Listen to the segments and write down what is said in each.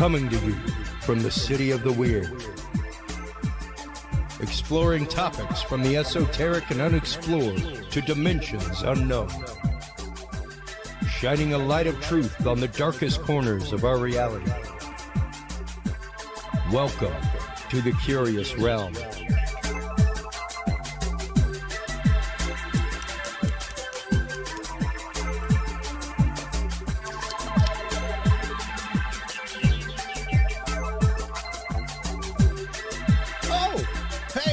Coming to you from the city of the weird. Exploring topics from the esoteric and unexplored to dimensions unknown. Shining a light of truth on the darkest corners of our reality. Welcome to the Curious Realm.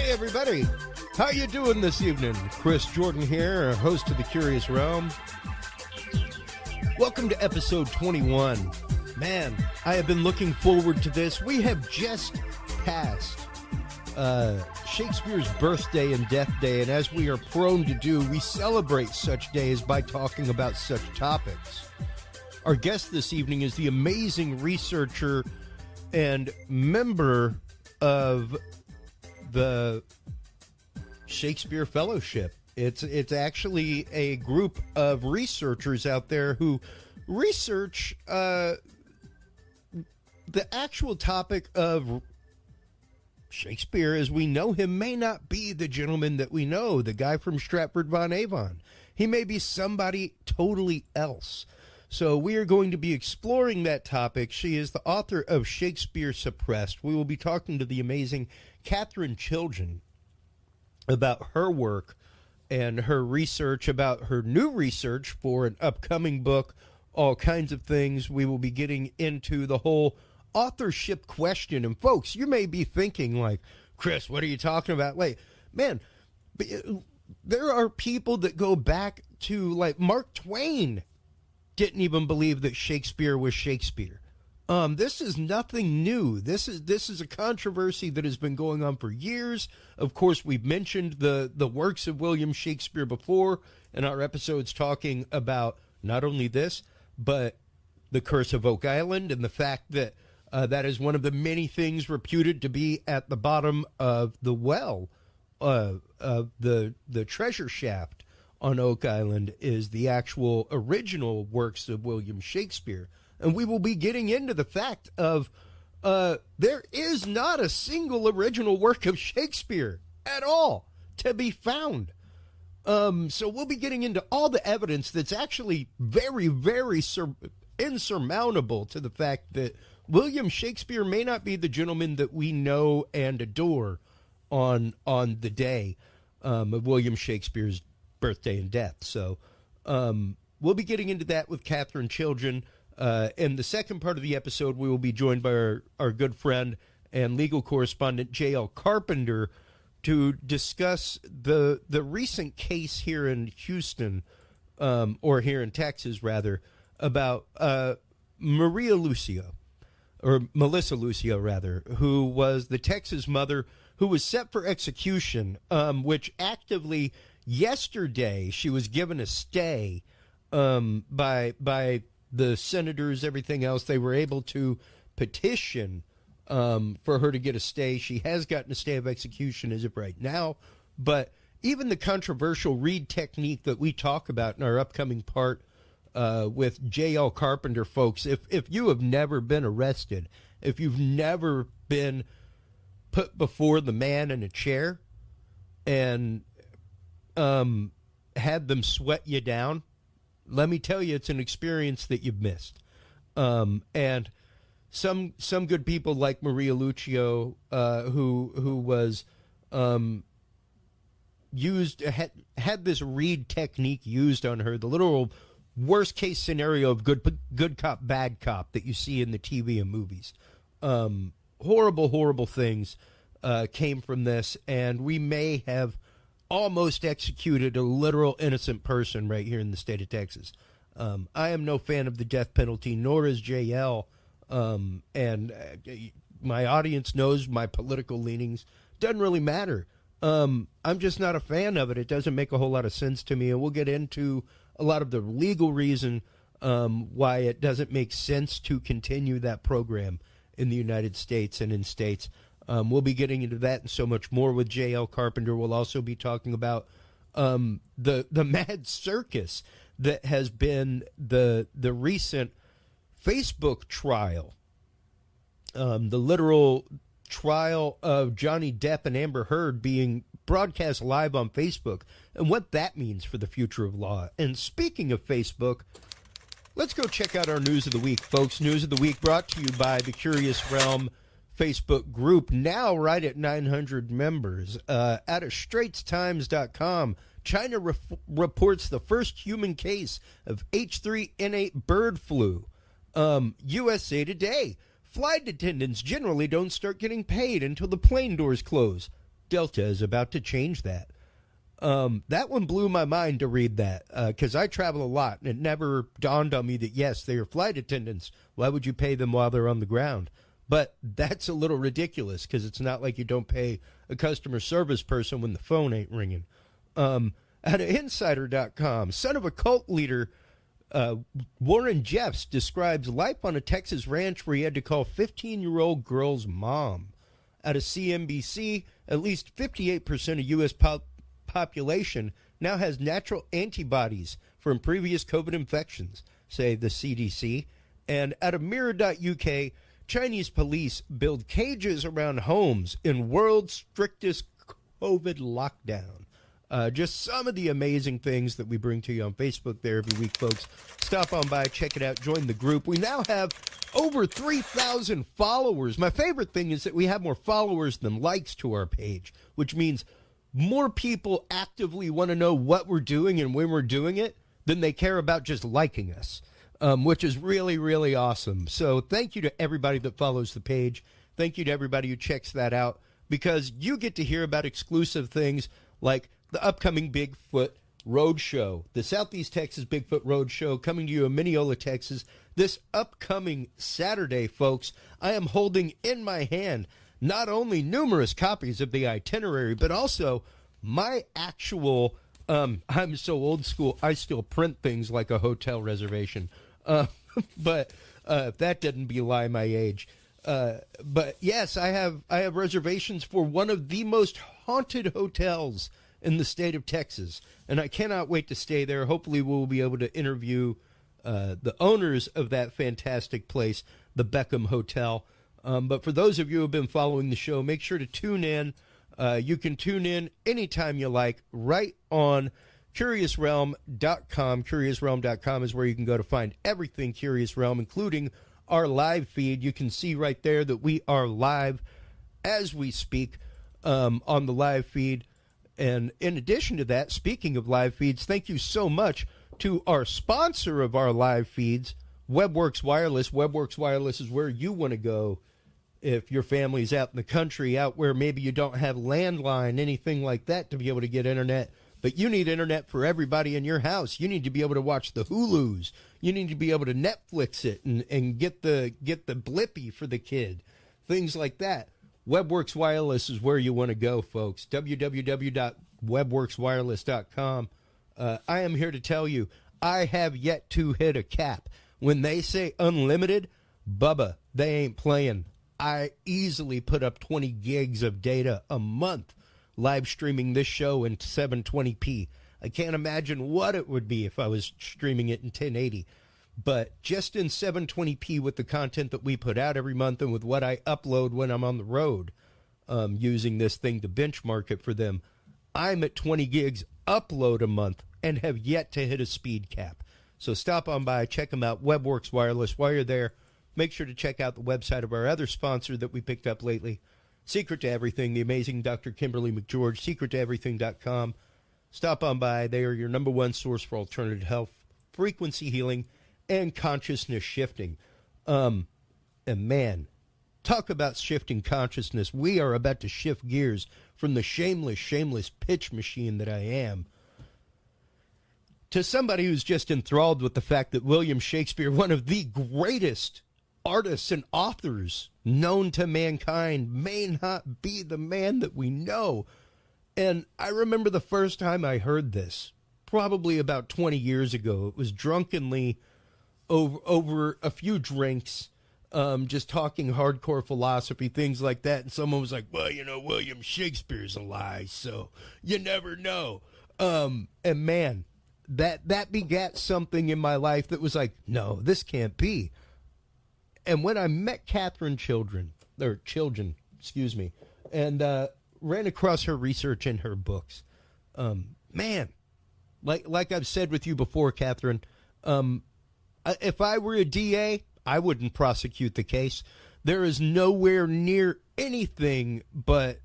Everybody, how you doing this evening? Chris Jordan here, host of the Curious Realm. Welcome to episode 21. Man, I have been looking forward to this. We have just passed Shakespeare's birthday and death day, and as we are prone to do, we celebrate such days by talking about such topics. Our guest this evening is the amazing researcher and member of the Shakespeare Fellowship. It's actually a group of researchers out there who research the actual topic of Shakespeare as we know him may not be the gentleman that we know, the guy from Stratford-upon-Avon. He may be somebody totally else. So we are going to be exploring that topic. She is the author of Shakespeare Suppressed. We will be talking to the amazing Katherine Chiljan about her work and her research, about her new research for an upcoming book, all kinds of things. We will be getting into the whole authorship question. And folks, you may be thinking like, Chris, what are you talking about? Wait, man, there are people that go back to like Mark Twain didn't even believe that Shakespeare was Shakespeare. This is nothing new. This is a controversy that has been going on for years. Of course, we've mentioned the works of William Shakespeare before in our episodes talking about not only this, but the Curse of Oak Island and the fact that that is one of the many things reputed to be at the bottom of the well of the treasure shaft on Oak Island is the actual original works of William Shakespeare. And we will be getting into the fact of there is not a single original work of Shakespeare at all to be found. So we'll be getting into all the evidence that's actually very, very insurmountable to the fact that William Shakespeare may not be the gentleman that we know and adore on the day of William Shakespeare's birthday and death. So we'll be getting into that with Katherine Chiljan. In the second part of the episode, we will be joined by our good friend and legal correspondent, JL Carpenter, to discuss the recent case here in Houston, or here in Texas, rather, about Melissa Lucio, rather, who was the Texas mother who was set for execution, which actively, yesterday, she was given a stay by the senators, everything else. They were able to petition for her to get a stay. She has gotten a stay of execution as of right now. But even the controversial Reid Technique that we talk about in our upcoming part with JL Carpenter, folks, if you have never been arrested, if you've never been put before the man in a chair and had them sweat you down, let me tell you, it's an experience that you've missed. And some good people like Melissa Lucio, who was had this Reid Technique used on her, the literal worst case scenario of good cop, bad cop that you see in the TV and movies. Horrible things came from this, and we may have almost executed a literal innocent person right here in the state of Texas. I am no fan of the death penalty, nor is JL. And my audience knows my political leanings. Doesn't really matter. I'm just not a fan of it. It doesn't make a whole lot of sense to me. And we'll get into a lot of the legal reason why it doesn't make sense to continue that program in the United States and in states. We'll be getting into that and so much more with JL Carpenter. We'll also be talking about the mad circus that has been the recent Facebook trial the literal trial of Johnny Depp and Amber Heard being broadcast live on Facebook and what that means for the future of law. And speaking of Facebook, let's go check out our News of the Week, folks. News of the Week brought to you by the Curious Realm Facebook group, now right at 900 members. Out of straitstimes.com, China reports the first human case of H3N8 bird flu. USA Today, flight attendants generally don't start getting paid until the plane doors close. Delta is about to change that. That one blew my mind to read that, because I travel a lot, and it never dawned on me that, yes, they are flight attendants. Why would you pay them while they're on the ground? But that's a little ridiculous, because it's not like you don't pay a customer service person when the phone ain't ringing. Out of Insider.com, son of a cult leader, Warren Jeffs describes life on a Texas ranch where he had to call 15-year-old girl's mom. Out of CNBC, at least 58% of U.S. population now has natural antibodies from previous COVID infections, say the CDC. And out of Mirror.uk, Chinese police build cages around homes in world's strictest COVID lockdown. Just some of the amazing things that we bring to you on Facebook there every week, folks. Stop on by, check it out, join the group. We now have over 3,000 followers. My favorite thing is that we have more followers than likes to our page, which means more people actively want to know what we're doing and when we're doing it than they care about just liking us, which is really, really awesome. So thank you to everybody that follows the page. Thank you to everybody who checks that out, because you get to hear about exclusive things like the upcoming Bigfoot Roadshow, the Southeast Texas Bigfoot Roadshow, coming to you in Mineola, Texas, this upcoming Saturday, folks. I am holding in my hand not only numerous copies of the itinerary, but also my actual, I'm so old school, I still print things like a hotel reservation. But that doesn't belie my age. But yes, I have reservations for one of the most haunted hotels in the state of Texas, and I cannot wait to stay there. Hopefully we'll be able to interview the owners of that fantastic place, the Beckham Hotel. But for those of you who have been following the show, make sure to tune in. You can tune in anytime you like, right on CuriousRealm.com. CuriousRealm.com is where you can go to find everything Curious Realm, including our live feed. You can see right there that we are live as we speak on the live feed. And in addition to that, speaking of live feeds, thank you so much to our sponsor of our live feeds, WebWorks Wireless. WebWorks Wireless is where you want to go if your family's out in the country, out where maybe you don't have landline, anything like that, to be able to get internet. But you need internet for everybody in your house. You need to be able to watch the Hulus. You need to be able to Netflix it and get the Blippy for the kid, things like that. WebWorks Wireless is where you want to go, folks. www.webworkswireless.com. I am here to tell you, I have yet to hit a cap. When they say unlimited, Bubba, they ain't playing. I easily put up 20 gigs of data a month live streaming this show in 720p. I can't imagine what it would be if I was streaming it in 1080. But just in 720p with the content that we put out every month and with what I upload when I'm on the road, using this thing to benchmark it for them, I'm at 20 gigs upload a month and have yet to hit a speed cap. So stop on by, check them out, WebWorks Wireless. While you're there, make sure to check out the website of our other sponsor that we picked up lately, Secret to Everything, the amazing Dr. Kimberly McGeorge, secrettoeverything.com. Stop on by. They are your number one source for alternative health, frequency healing, and consciousness shifting. And man, talk about shifting consciousness. We are about to shift gears from the shameless pitch machine that I am to somebody who's just enthralled with the fact that William Shakespeare, one of the greatest artists and authors known to mankind, may not be the man that we know. And I remember the first time I heard this, probably about 20 years ago. It was drunkenly over a few drinks, just talking hardcore philosophy, things like that. And someone was like, well, you know, William Shakespeare's alive, so you never know. And man, that begat something in my life that was like, no, this can't be. And when I met Katherine Chiljan, or Chiljan, excuse me, and ran across her research in her books. Man, like I've said with you before, Katherine, if I were a DA, I wouldn't prosecute the case. There is nowhere near anything but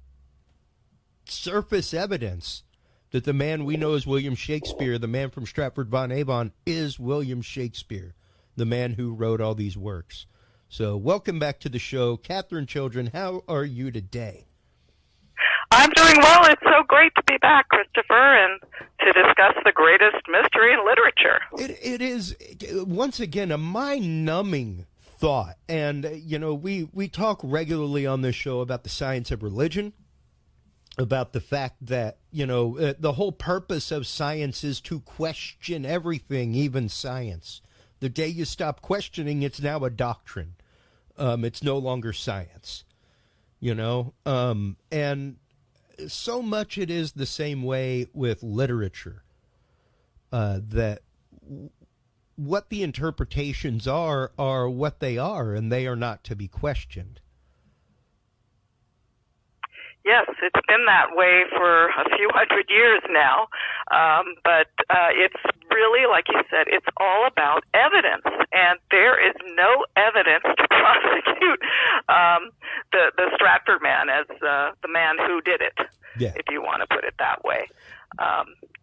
surface evidence that the man we know as William Shakespeare, the man from Stratford-upon-Avon, is William Shakespeare, the man who wrote all these works. So welcome back to the show. Katherine Chiljan, how are you today? I'm doing well. It's so great to be back, Christopher, and to discuss the greatest mystery in literature. It is, once again, a mind-numbing thought. And, we talk regularly on this show about the science of religion, about the fact that, the whole purpose of science is to question everything, even science. The day you stop questioning, it's now a doctrine. It's no longer science, and so much it is the same way with literature, that what the interpretations are what they are, and they are not to be questioned. Yes, it's been that way for a few hundred years now, but it's really, like you said, it's all about evidence, and there is no evidence to prosecute the Stratford man as the man who did it, if you want to put it that way,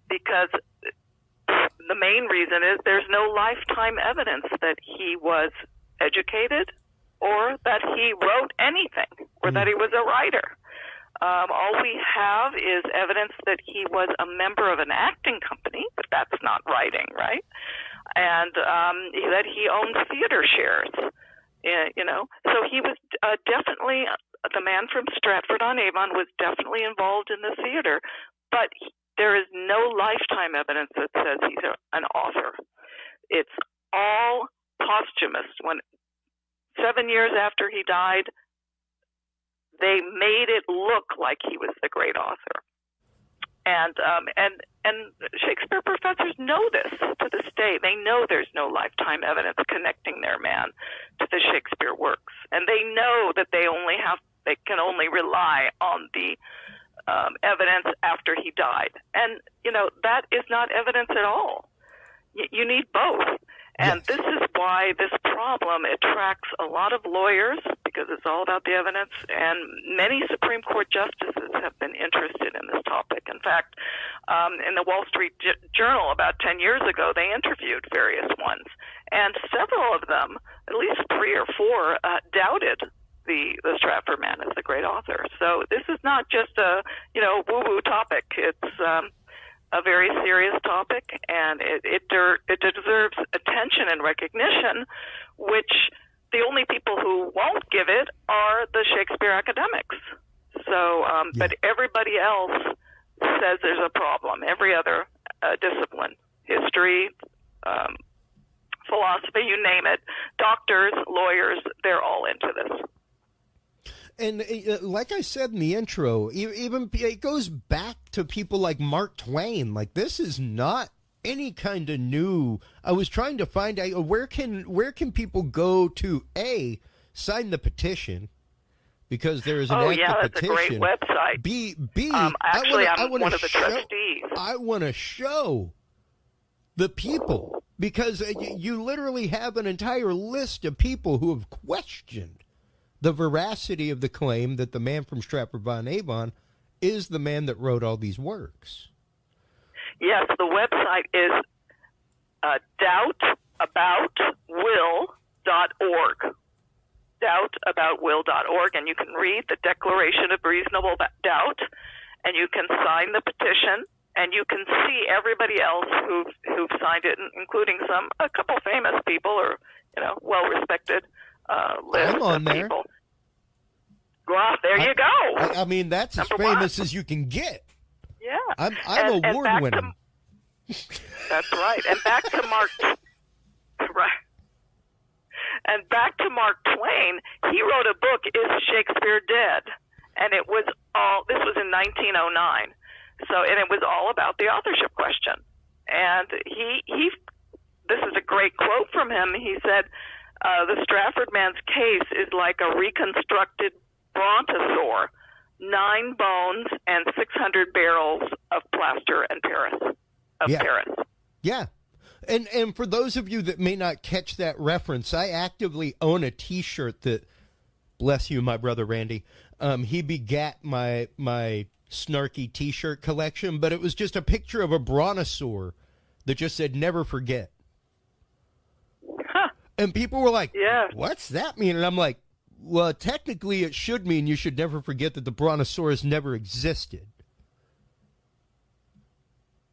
because the main reason is there's no lifetime evidence that he was educated or that he wrote anything or that he was a writer. All we have is evidence that he was a member of an acting company, but that's not writing, right? And that he owned theater shares, So he was definitely, the man from Stratford-on-Avon was definitely involved in the theater, but there is no lifetime evidence that says he's an author. It's all posthumous. When 7 years after he died, they made it look like he was the great author. And Shakespeare professors know this to this day. They know there's no lifetime evidence connecting their man to the Shakespeare works. And they know that they can only rely on the evidence after he died. And, that is not evidence at all. You need both. And this is why this problem attracts a lot of lawyers, because it's all about the evidence, and many Supreme Court justices have been interested in this topic. In fact, in the Wall Street Journal about 10 years ago, they interviewed various ones, and several of them, at least 3 or 4, doubted the Stratford man as the great author. So this is not just a, woo-woo topic. It's a very serious topic, and it deserves attention and recognition, which the only people who won't give it are the Shakespeare academics. So, but everybody else says there's a problem. Every other discipline, history, philosophy, you name it, doctors, lawyers, they're all into this. And like I said in the intro, even it goes back to people like Mark Twain. Like, this is not any kind of new. I was trying to find out where can people go to sign the petition, because there is an active petition. That's a great website. B actually, I'm one of the trustees. I want to show the people, because you literally have an entire list of people who have questioned the veracity of the claim that the man from Stratford-upon-Avon is the man that wrote all these works. Yes, the website is doubtaboutwill.org. Doubtaboutwill.org, and you can read the Declaration of Reasonable Doubt, and you can sign the petition, and you can see everybody else who've signed it, including a couple famous people or well-respected list I'm on of there. people. Well, there you go. I mean, that's Number as famous 1. as you can get. Yeah. I'm award-winning. That's right. And back to Mark. Right. And back to Mark Twain. He wrote a book, Is Shakespeare Dead? And it was this was in 1909. And it was all about the authorship question. And he this is a great quote from him. He said, The Stratford man's case is like a reconstructed brontosaur, 9 bones and 600 barrels of plaster and Paris. Paris. Yeah. And for those of you that may not catch that reference, I actively own a T-shirt that, bless you, my brother Randy, he begat my snarky T-shirt collection, but it was just a picture of a brontosaur that just said, never forget. Huh. And people were like, what's that mean? And I'm like, well, technically it should mean you should never forget that the brontosaurus never existed.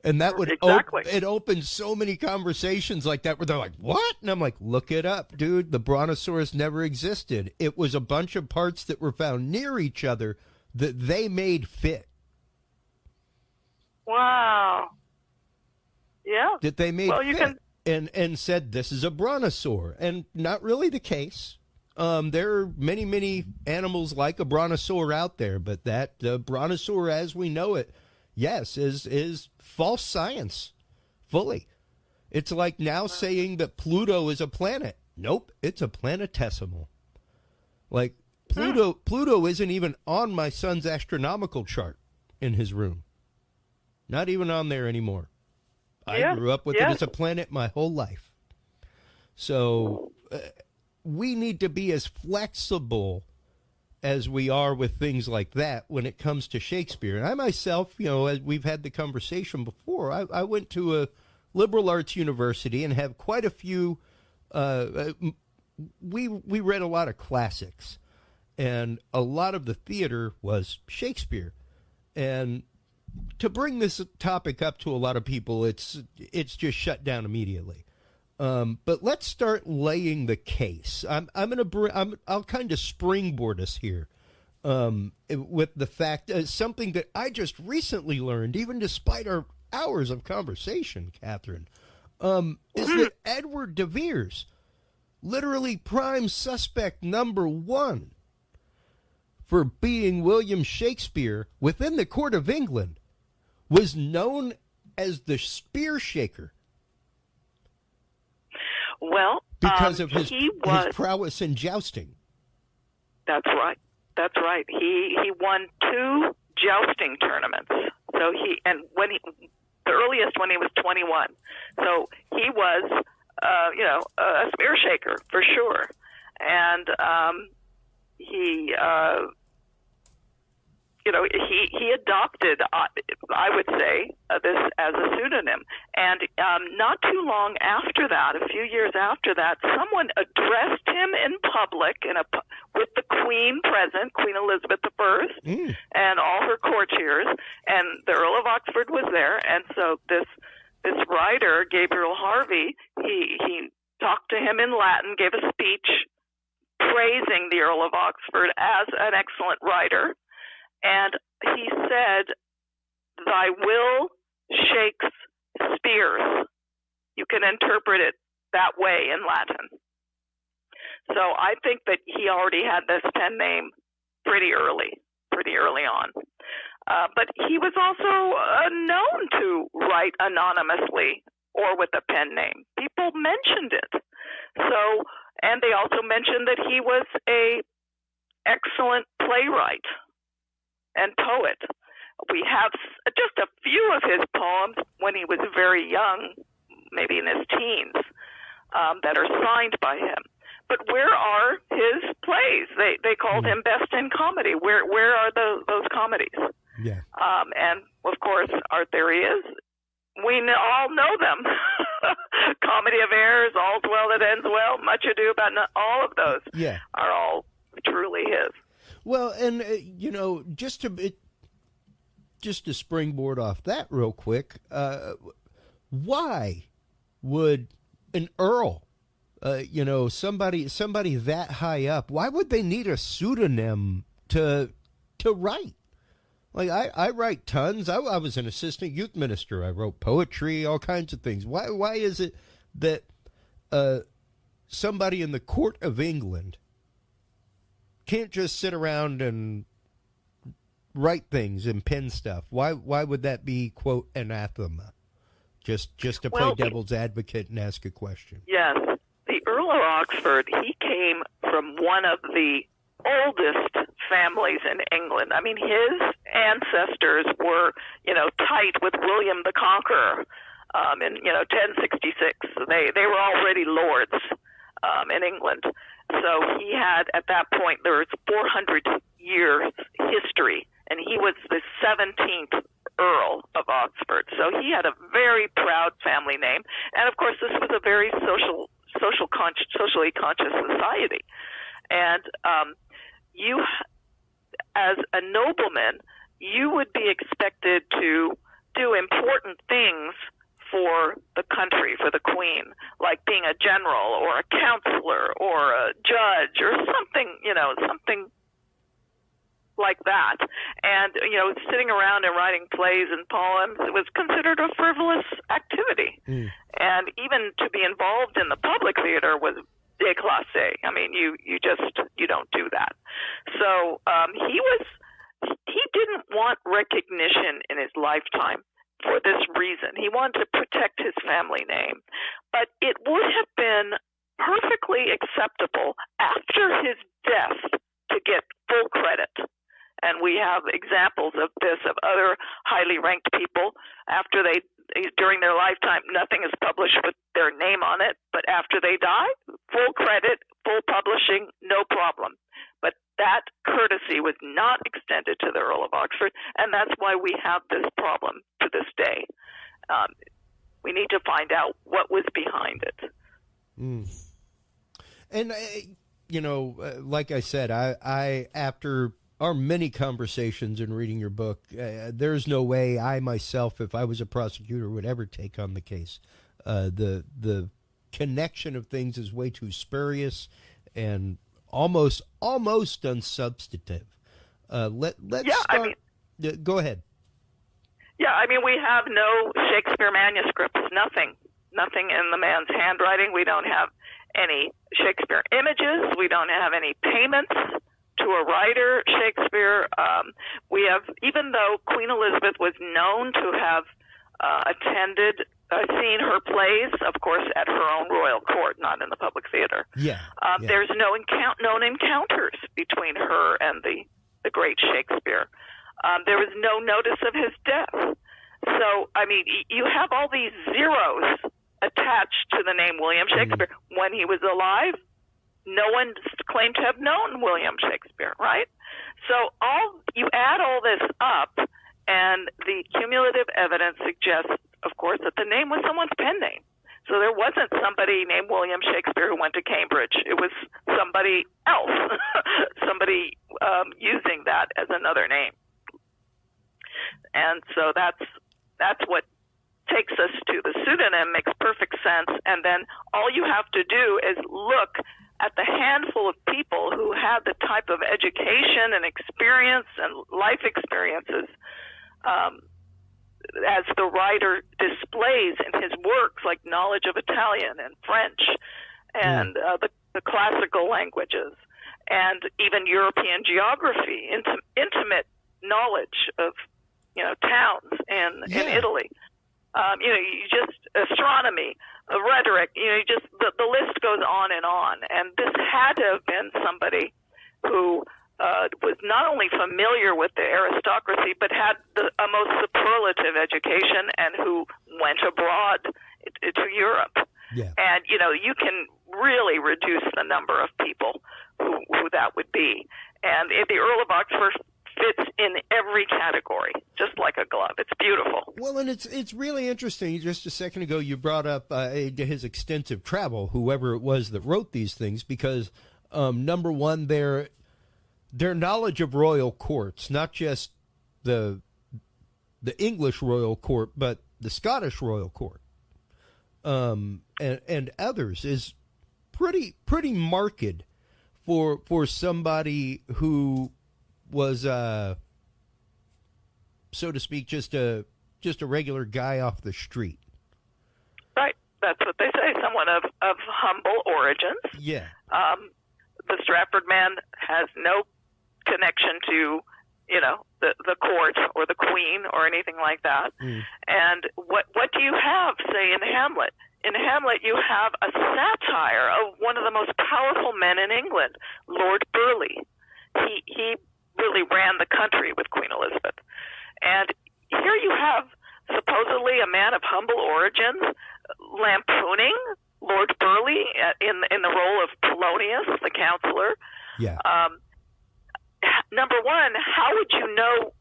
And that would it opened so many conversations like that where they're like, what? And I'm like, look it up, dude. The brontosaurus never existed. It was a bunch of parts that were found near each other that they made fit. Wow. Yeah. That they made fit and said this is a brontosaur. And not really the case. There are many, many animals like a brontosaur out there, but that brontosaur as we know it, yes, is false science, fully. It's like now saying that Pluto is a planet. Nope, it's a planetesimal. Like, Pluto isn't even on my son's astronomical chart in his room. Not even on there anymore. I grew up with it as a planet my whole life. So we need to be as flexible as we are with things like that when it comes to Shakespeare. And I myself, as we've had the conversation before, I went to a liberal arts university and have quite a few, we read a lot of classics, and a lot of the theater was Shakespeare. And to bring this topic up to a lot of people, it's just shut down immediately. But let's start laying the case. I'll kind of springboard us here with the fact something that I just recently learned, even despite our hours of conversation, Catherine, is that Edward de Vere's literally prime suspect number 1 for being William Shakespeare within the court of England was known as the spear shaker. Well, because of his prowess in jousting. That's right. That's right. He won 2 jousting tournaments. So the earliest when he was 21. So he was, a spear shaker for sure. And he adopted, I would say, this as a pseudonym. And not too long after that, a few years after that, someone addressed him in public with the Queen present, Queen Elizabeth I, and all her courtiers, and the Earl of Oxford was there. And so this writer, Gabriel Harvey, he talked to him in Latin, gave a speech praising the Earl of Oxford as an excellent writer. And he said, "Thy will shakes spears." You can interpret it that way in Latin. So I think that he already had this pen name pretty early on. But he was also known to write anonymously or with a pen name. People mentioned it. So, and they also mentioned that he was an excellent playwright and poet. We have just a few of his poems when he was very young, maybe in his teens, that are signed by him. But where are his plays? They called him best in comedy. Where are those comedies? Yeah. And of course, our theory is we all know them. Comedy of Errors, All's Well That Ends Well, Much Ado About Nothing. All of those are all truly his. Well, and just to springboard off that real quick, why would an earl, somebody that high up, why would they need a pseudonym to write? Like I write tons. I was an assistant youth minister. I wrote poetry, all kinds of things. Why is it that somebody in the court of England can't just sit around and write things and pen stuff? Why would that be, quote, anathema? Just to play devil's advocate and ask a question. Yes. the Earl of Oxford, he came from one of the oldest families in England. I mean, his ancestors were, tight with William the Conqueror in, 1066. They were already lords in England. So he had, at that point, there was 400 years history, and he was the 17th Earl of Oxford. So he had a very proud family name. And, of course, this was a very socially conscious society. And you, as a nobleman, you would be expected to do important things for the country, for the queen, like being a general or a counselor or a judge or something, something like that. And, sitting around and writing plays and poems, it was considered a frivolous activity. And even to be involved in the public theater was déclassé. I mean, you don't do that. So he didn't want recognition in his lifetime for this reason. He wanted to protect his family name. But it would have been perfectly acceptable after his death to get full credit. And we have examples of this, of other highly ranked people. During their lifetime, nothing is published with their name on it, but after they die, full credit, full publishing, no problem. But that courtesy was not extended to the Earl of Oxford, and that's why we have this problem to this day. We need to find out what was behind it. And, like I said, I after our many conversations and reading your book, there's no way I myself, if I was a prosecutor, would ever take on the case. The connection of things is way too spurious and almost unsubstantive. Let's start. Go ahead. Yeah, I mean, we have no Shakespeare manuscripts, nothing in the man's handwriting. We don't have any Shakespeare images. We don't have any payments to a writer, Shakespeare. We have, even though Queen Elizabeth was known to have seen her plays, of course, at her own royal court, not in the public theater. There's no known encounters between her and the great Shakespeare. There was no notice of his death. So, I mean, you have all these zeros attached to the name William Shakespeare. When he was alive, no one claimed to have known William Shakespeare, right? So you add all this up, and the cumulative evidence suggests, of course, that the name was someone's pen name. So there wasn't somebody named William Shakespeare who went to Cambridge. It was somebody else, somebody using that as another name. And so that's what takes us to the pseudonym, makes perfect sense. And then all you have to do is look at the handful of people who had the type of education and experience and life experiences as the writer displays in his works, like knowledge of Italian and French and the classical languages, and even European geography, intimate knowledge of towns in Italy. You just astronomy, rhetoric. Just the list goes on. And this had to have been somebody who was not only familiar with the aristocracy, but had a most superlative education, and who went abroad to Europe. And you can really reduce the number of people who that would be. And the Earl of Oxford fits in every category, just like a glove. It's beautiful. Well, and it's really interesting. Just a second ago, you brought up his extensive travel, whoever it was that wrote these things, because number one, their knowledge of royal courts, not just the English royal court, but the Scottish royal court, and others, is pretty marked for somebody who was, so to speak, just a regular guy off the street. Right. That's what they say. Someone of humble origins. Yeah. The Stratford man has no connection to, the court or the queen or anything like that. And what do you have, say, in Hamlet? in Hamlet, you have a satire of one of the most powerful men in England, Lord Burleigh. He really ran the country with Queen Elizabeth. And here you have supposedly a man of humble origins lampooning Lord Burleigh in the role of Polonius, the counselor. Yeah. Number one, how would you know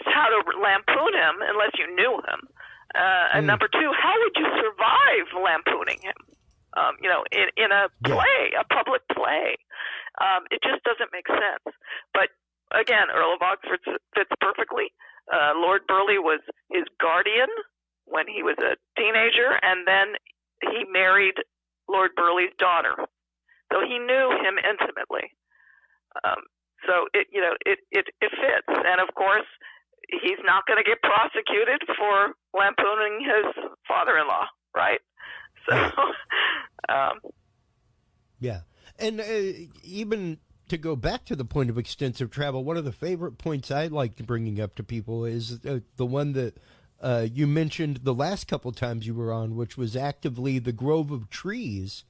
how to lampoon him unless you knew him? And number two, how would you survive lampooning him? In a play, a public play. It just doesn't make sense. But again, Earl of Oxford fits perfectly. Lord Burleigh was his guardian when he was a teenager, and then he married Lord Burleigh's daughter. So he knew him intimately. So it fits. And of course, he's not going to get prosecuted for lampooning his father-in-law, right? So, yeah. And even to go back to the point of extensive travel, one of the favorite points I like bringing up to people is the one that you mentioned the last couple times you were on, which was actively the grove of trees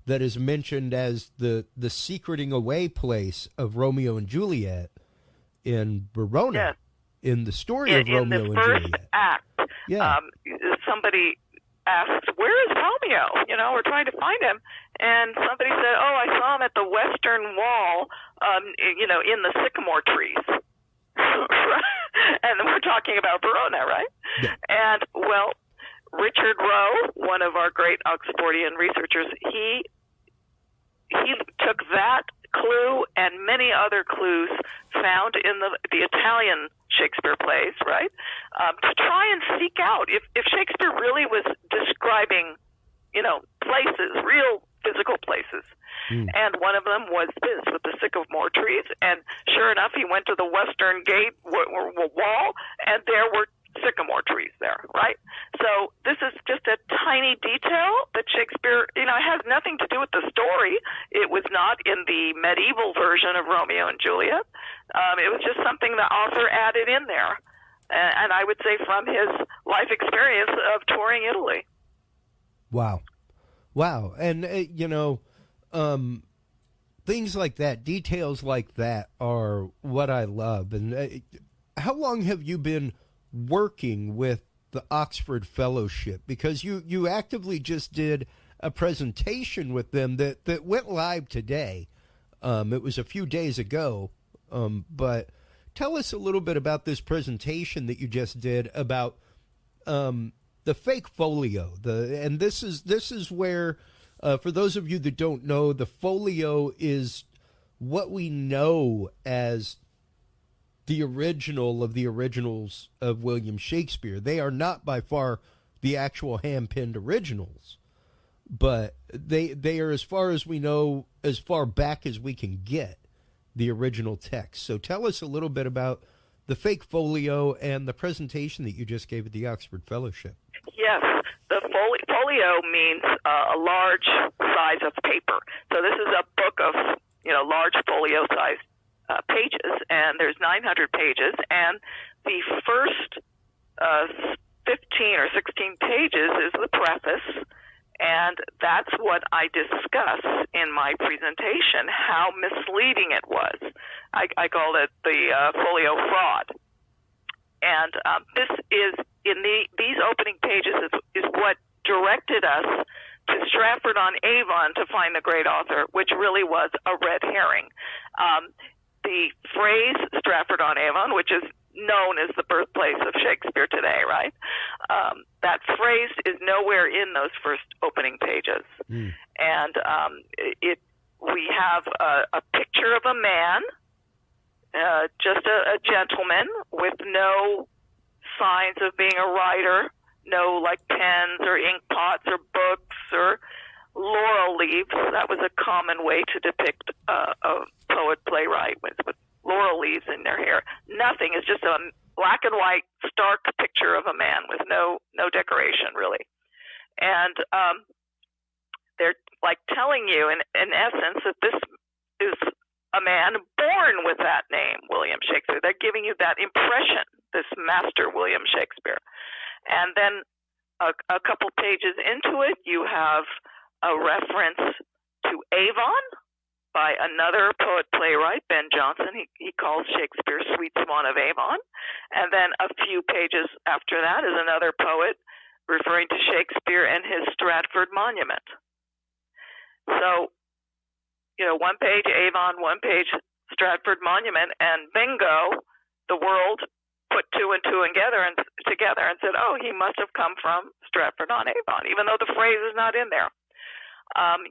that is mentioned as the secreting away place of Romeo and Juliet in Verona. Yes. In the story of Romeo and Juliet. In the first act, somebody asked, "Where is Romeo? We're trying to find him." And somebody said, "Oh, I saw him at the western wall, in the sycamore trees." And we're talking about Verona, right? Yeah. And, well, Richard Rowe, one of our great Oxfordian researchers, he took that clue and many other clues found in the Italian Shakespeare plays, right, to try and seek out if Shakespeare really was describing, places, real physical places. And one of them was this, with the sycamore trees. And sure enough, he went to the western gate wall, and there were sycamore trees there, right? So this is just a tiny detail that Shakespeare, it has nothing to do with the story. It was not in the medieval version of Romeo and Juliet. It was just something the author added in there. And I would say from his life experience of touring Italy. Wow. And, things like that, details like that are what I love. And how long have you been working with the Oxford Fellowship? Because you actively just did a presentation with them that went live today. It was a few days ago. But tell us a little bit about this presentation that you just did about the Fake Folio. And this is where, for those of you that don't know, the folio is what we know as the original of the originals of William Shakespeare. They are not by far the actual hand-penned originals, but they are, as far as we know, as far back as we can get, the original text. So tell us a little bit about the Fake Folio and the presentation that you just gave at the Oxford Fellowship. Yes, the folio means a large size of paper. So this is a book of, large folio-sized pages, and there's 900 pages, and the first 15 or 16 pages is the preface, and that's what I discuss in my presentation, how misleading it was. I called it the folio fraud. And this is, in these opening pages, is what directed us to Stratford-on-Avon to find the great author, which really was a red herring. The phrase Stratford-on-Avon, which is known as the birthplace of Shakespeare today, right? That phrase is nowhere in those first opening pages. And we have a picture of a man, just a gentleman with no signs of being a writer, no like pens or ink pots or books or laurel leaves. That was a common way to depict a poet playwright with laurel leaves in their hair. Nothing. It's just a black and white, stark picture of a man with no decoration, really. And they're like telling you, in essence, that this is a man born with that name, William Shakespeare. They're giving you that impression, this master William Shakespeare. And then a couple pages into it, you have a reference to Avon by another poet playwright, Ben Jonson. He calls Shakespeare Sweet Swan of Avon. And then a few pages after that is another poet referring to Shakespeare and his Stratford monument. So, one page Avon, one page Stratford monument, and bingo, the world put two and two together and said, oh, he must have come from Stratford on Avon, even though the phrase is not in there.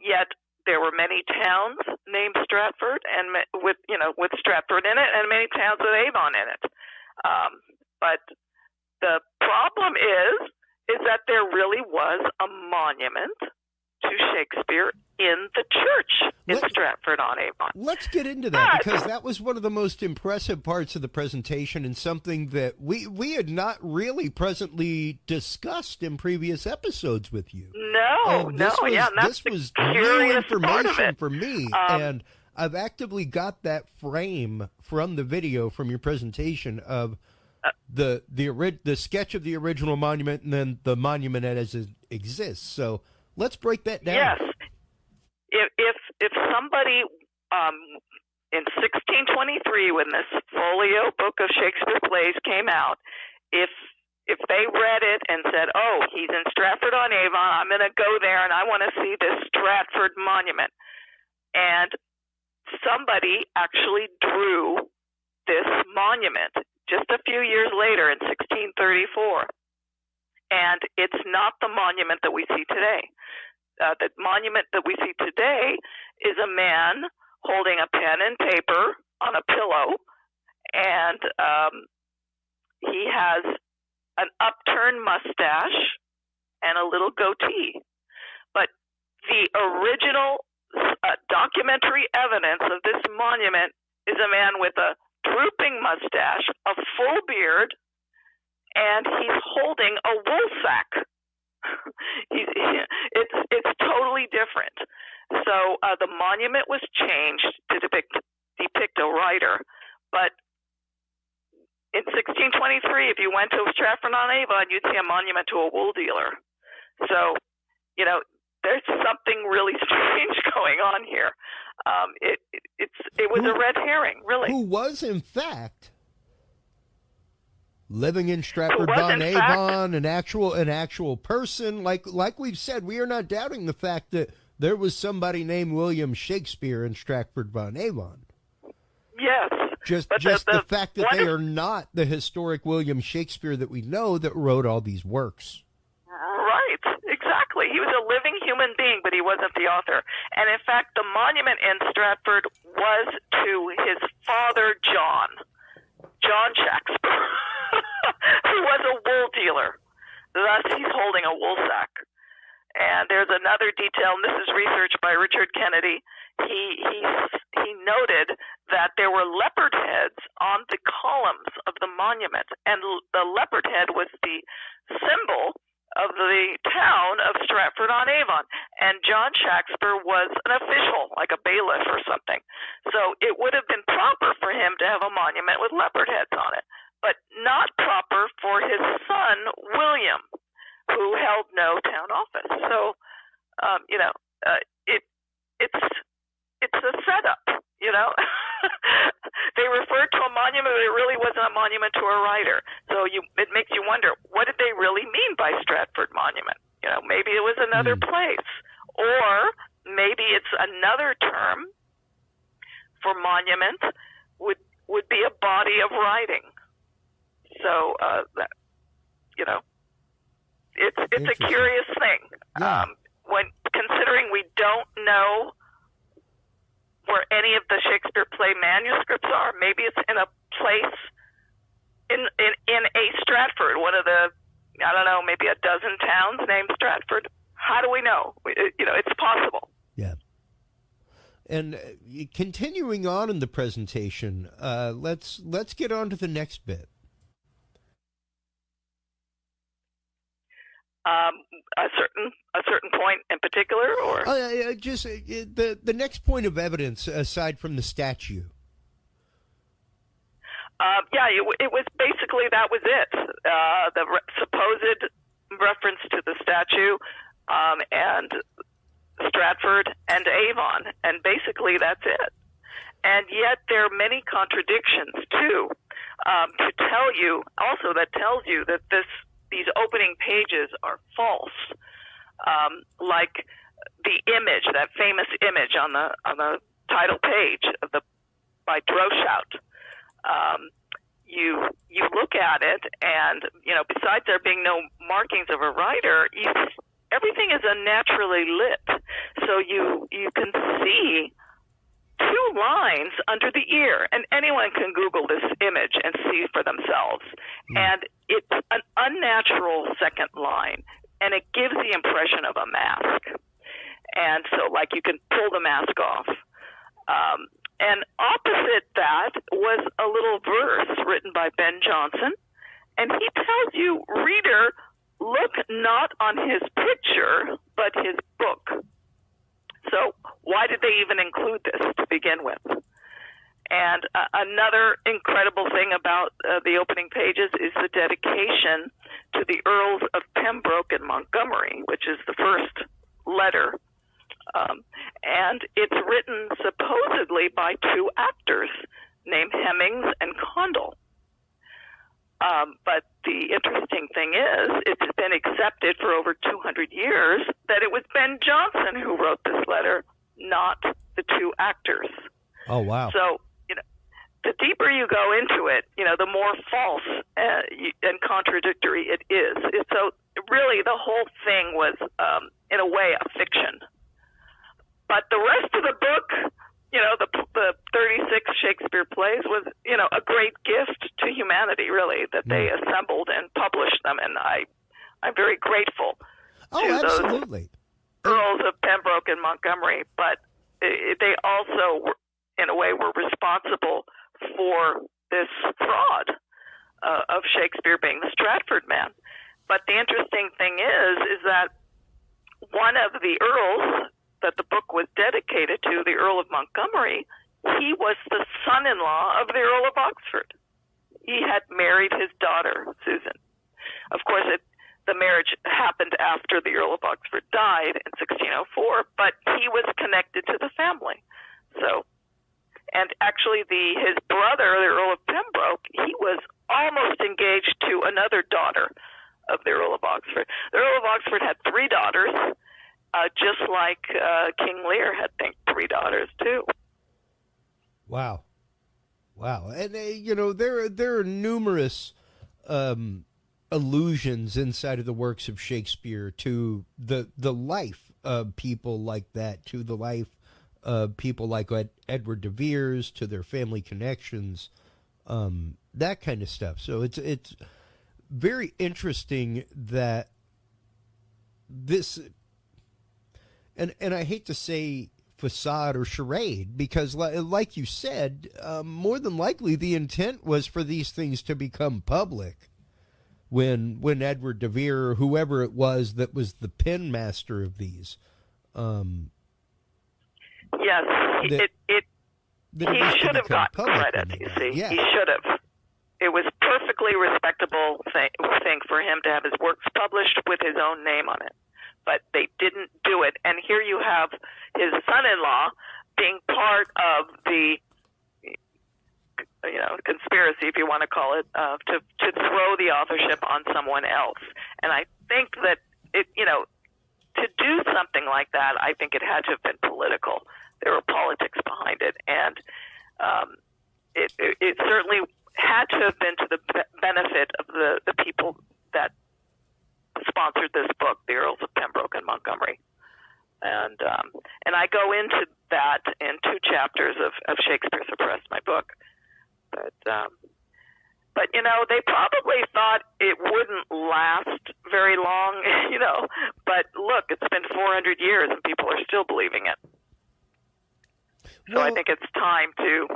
Yet there were many towns named Stratford and with Stratford in it, and many towns with Avon in it. But the problem is that there really was a monument to Shakespeare in the church in Stratford on Avon. Let's get into that, because that was one of the most impressive parts of the presentation, and something that we had not really presently discussed in previous episodes with you. This was new information for me, and I've actively got that frame from the video from your presentation of the sketch of the original monument and then the monument as it exists. So let's break that down. Yes. If somebody in 1623, when this folio book of Shakespeare plays came out, if they read it and said, oh, he's in Stratford on Avon, I'm going to go there and I want to see this Stratford monument, and somebody actually drew this monument just a few years later in 1634, and it's not the monument that we see today. The monument that we see today is a man holding a pen and paper on a pillow, and he has an upturned mustache and a little goatee. But the original documentary evidence of this monument is a man with a drooping mustache, a full beard, and he's holding a wool sack. It's totally different. So the monument was changed to depict a writer, but in 1623, if you went to Stratford on Avon, you'd see a monument to a wool dealer. So, there's something really strange going on here. It was a red herring, really. Who was, in fact, living in Stratford on Avon, an actual person. Like we've said, we are not doubting the fact that there was somebody named William Shakespeare in Stratford on Avon. Yes. Just the fact that they are not the historic William Shakespeare that we know that wrote all these works. Right, exactly. He was a living human being, but he wasn't the author. And in fact, the monument in Stratford was to his father, John Shakespeare, who was a wool dealer. Thus, he's holding a wool sack. And there's another detail, and this is research by Richard Kennedy. He noted that there were leopard heads on the columns of the monument, and the leopard head was the symbol of the town of Stratford on Avon. And John Shakespeare was an official, like a bailiff or something. So it would have been proper for him to have a monument with leopard heads on it, but not proper for his son, William, who held no town office. So, it's a setup, They referred to a monument, but it really wasn't a monument to a writer. So it makes you wonder, what did they really mean by Stratford Monument? Maybe it was another place, or maybe it's another term for monument would be a body of writing. So it's a curious thing. Yeah. When considering we don't know where any of the Shakespeare play manuscripts are, maybe it's in a place in a Stratford, one of the, I don't know, maybe a dozen towns named Stratford. How do we know? It's possible. Yeah. And continuing on in the presentation, let's get on to the next bit. A certain point in particular, or just the next point of evidence aside from the statue. It was basically that was it. The supposed reference to the statue and Stratford and Avon, and basically that's it. And yet there are many contradictions too, to tell you also that tells you that these opening pages are false. Like the image, that famous image on the title page of by Droeshout. You look at it, and besides there being no markings of a writer, everything is unnaturally lit, so you can see two lines under the ear, and anyone can Google this image and see for themselves. And it's an unnatural second line, and it gives the impression of a mask. And so, like, you can pull the mask off. And opposite that was a little verse written by Ben Jonson, and he tells you, reader, look not on his picture, but his book. So why did they even include this to begin with? And another incredible thing about the opening pages is the dedication to the Earls of Pembroke and Montgomery, which is the first letter. And it's written supposedly by two actors named Hemmings and Condell. But the interesting thing is, it's been accepted for over 200 years that it was Ben Jonson who wrote this letter, not the two actors. Oh, wow. So, the deeper you go into it, the more false and contradictory it is. So, really, the whole thing was, in a way, a fiction. But the rest of the book, the 36 Shakespeare plays was, a great gift to humanity, really, that they assembled and published them, and I'm very grateful to absolutely. those Earls of Pembroke and Montgomery. But they also, in a way, were responsible for this fraud of Shakespeare being the Stratford man. But the interesting thing is that one of the earls that the book was dedicated to, the Earl of Montgomery, he was the son-in-law of the Earl of Oxford. He had married his daughter, Susan. Of course, the marriage happened after the Earl of Oxford died in 1604, but he was connected to the family. So, and actually his brother, the Earl of Pembroke, he was almost engaged to another daughter of the Earl of Oxford. The Earl of Oxford had three daughters, just like King Lear had, I think, three daughters too. Wow. And there are numerous allusions inside of the works of Shakespeare to the life of people like that, to the life of people like Edward de Vere's, to their family connections, that kind of stuff. So it's very interesting that this. And I hate to say facade or charade, because like you said, more than likely the intent was for these things to become public when Edward de Vere, or whoever it was that was the pen master of these. Yes, he should have gotten credit, you see. Yeah. He should have. It was perfectly respectable thing for him to have his works published with his own name on it. But they didn't do it. And here you have his son-in-law being part of the, conspiracy, if you want to call it, to throw the authorship on someone else. And I think that to do something like that, I think it had to have been political. There were politics behind it, and it certainly had to have been to the benefit of the people that sponsored this book, the Earls of Pembroke and Montgomery. And I go into that in 2 chapters of Shakespeare Suppressed, my book. But they probably thought it wouldn't last very long, but look, it's been 400 years and people are still believing it. So I think it's time to,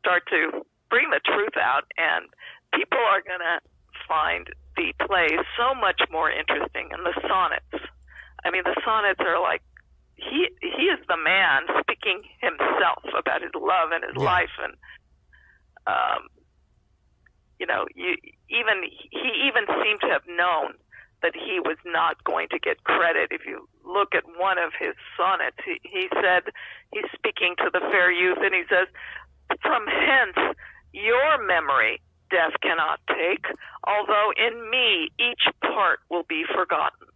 start to bring the truth out, and people are going to find the plays so much more interesting. And the sonnets, the sonnets are like, he is the man speaking himself about his love and his life, and he even seemed to have known that he was not going to get credit. If you look at one of his sonnets, he said, he's speaking to the fair youth, and he says, "From hence your memory death cannot take, although in me each part will be forgotten.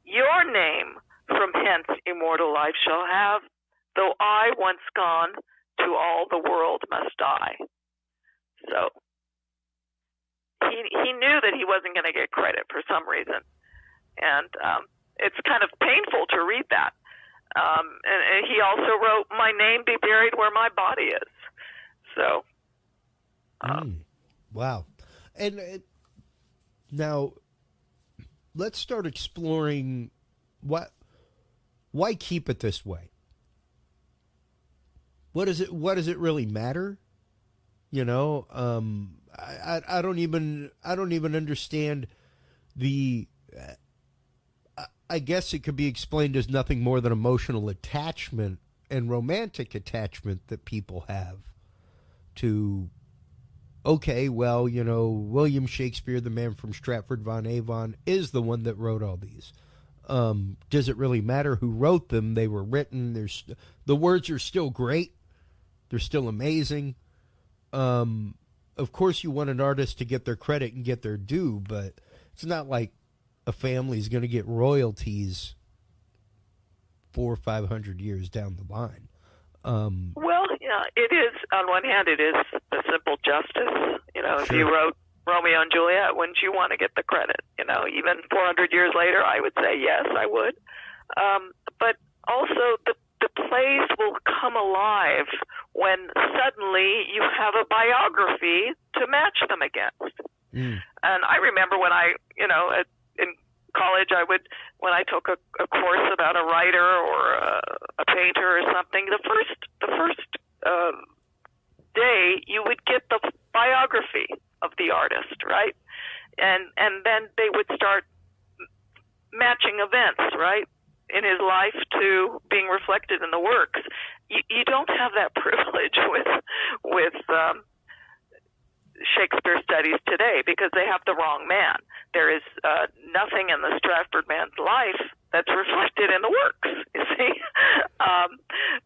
Your name from hence immortal life shall have, though I once gone, to all the world must die." So he knew that he wasn't going to get credit for some reason, and it's kind of painful to read that. And he also wrote, "My name be buried where my body is." So, wow. And now let's start exploring why keep it this way. What does it really matter? You know, I don't even understand the. I guess it could be explained as nothing more than emotional attachment and romantic attachment that people have to. Okay, well, you know, William Shakespeare, the man from Stratford-upon-Avon, is the one that wrote all these. Does it really matter who wrote them? They were written. The words are still great. They're still amazing. Of course, you want an artist to get their credit and get their due, but it's not like a family's going to get royalties 400 or 500 years down the line. Well, yeah, it is. On one hand, it is a simple justice. You know, Sure. If you wrote Romeo and Juliet, wouldn't you want to get the credit? You know, even 400 years later, I would say yes, I would. But also, the plays will come alive when suddenly you have a biography to match them against. And I remember when in college, when I took a course about a writer or a painter or something, the first day you would get the biography of the artist, right? And then they would start matching events, right, in his life to being reflected in the works. You don't have that privilege with Shakespeare studies today because they have the wrong man. There is nothing in the Stratford man's life that's reflected in the works, you see.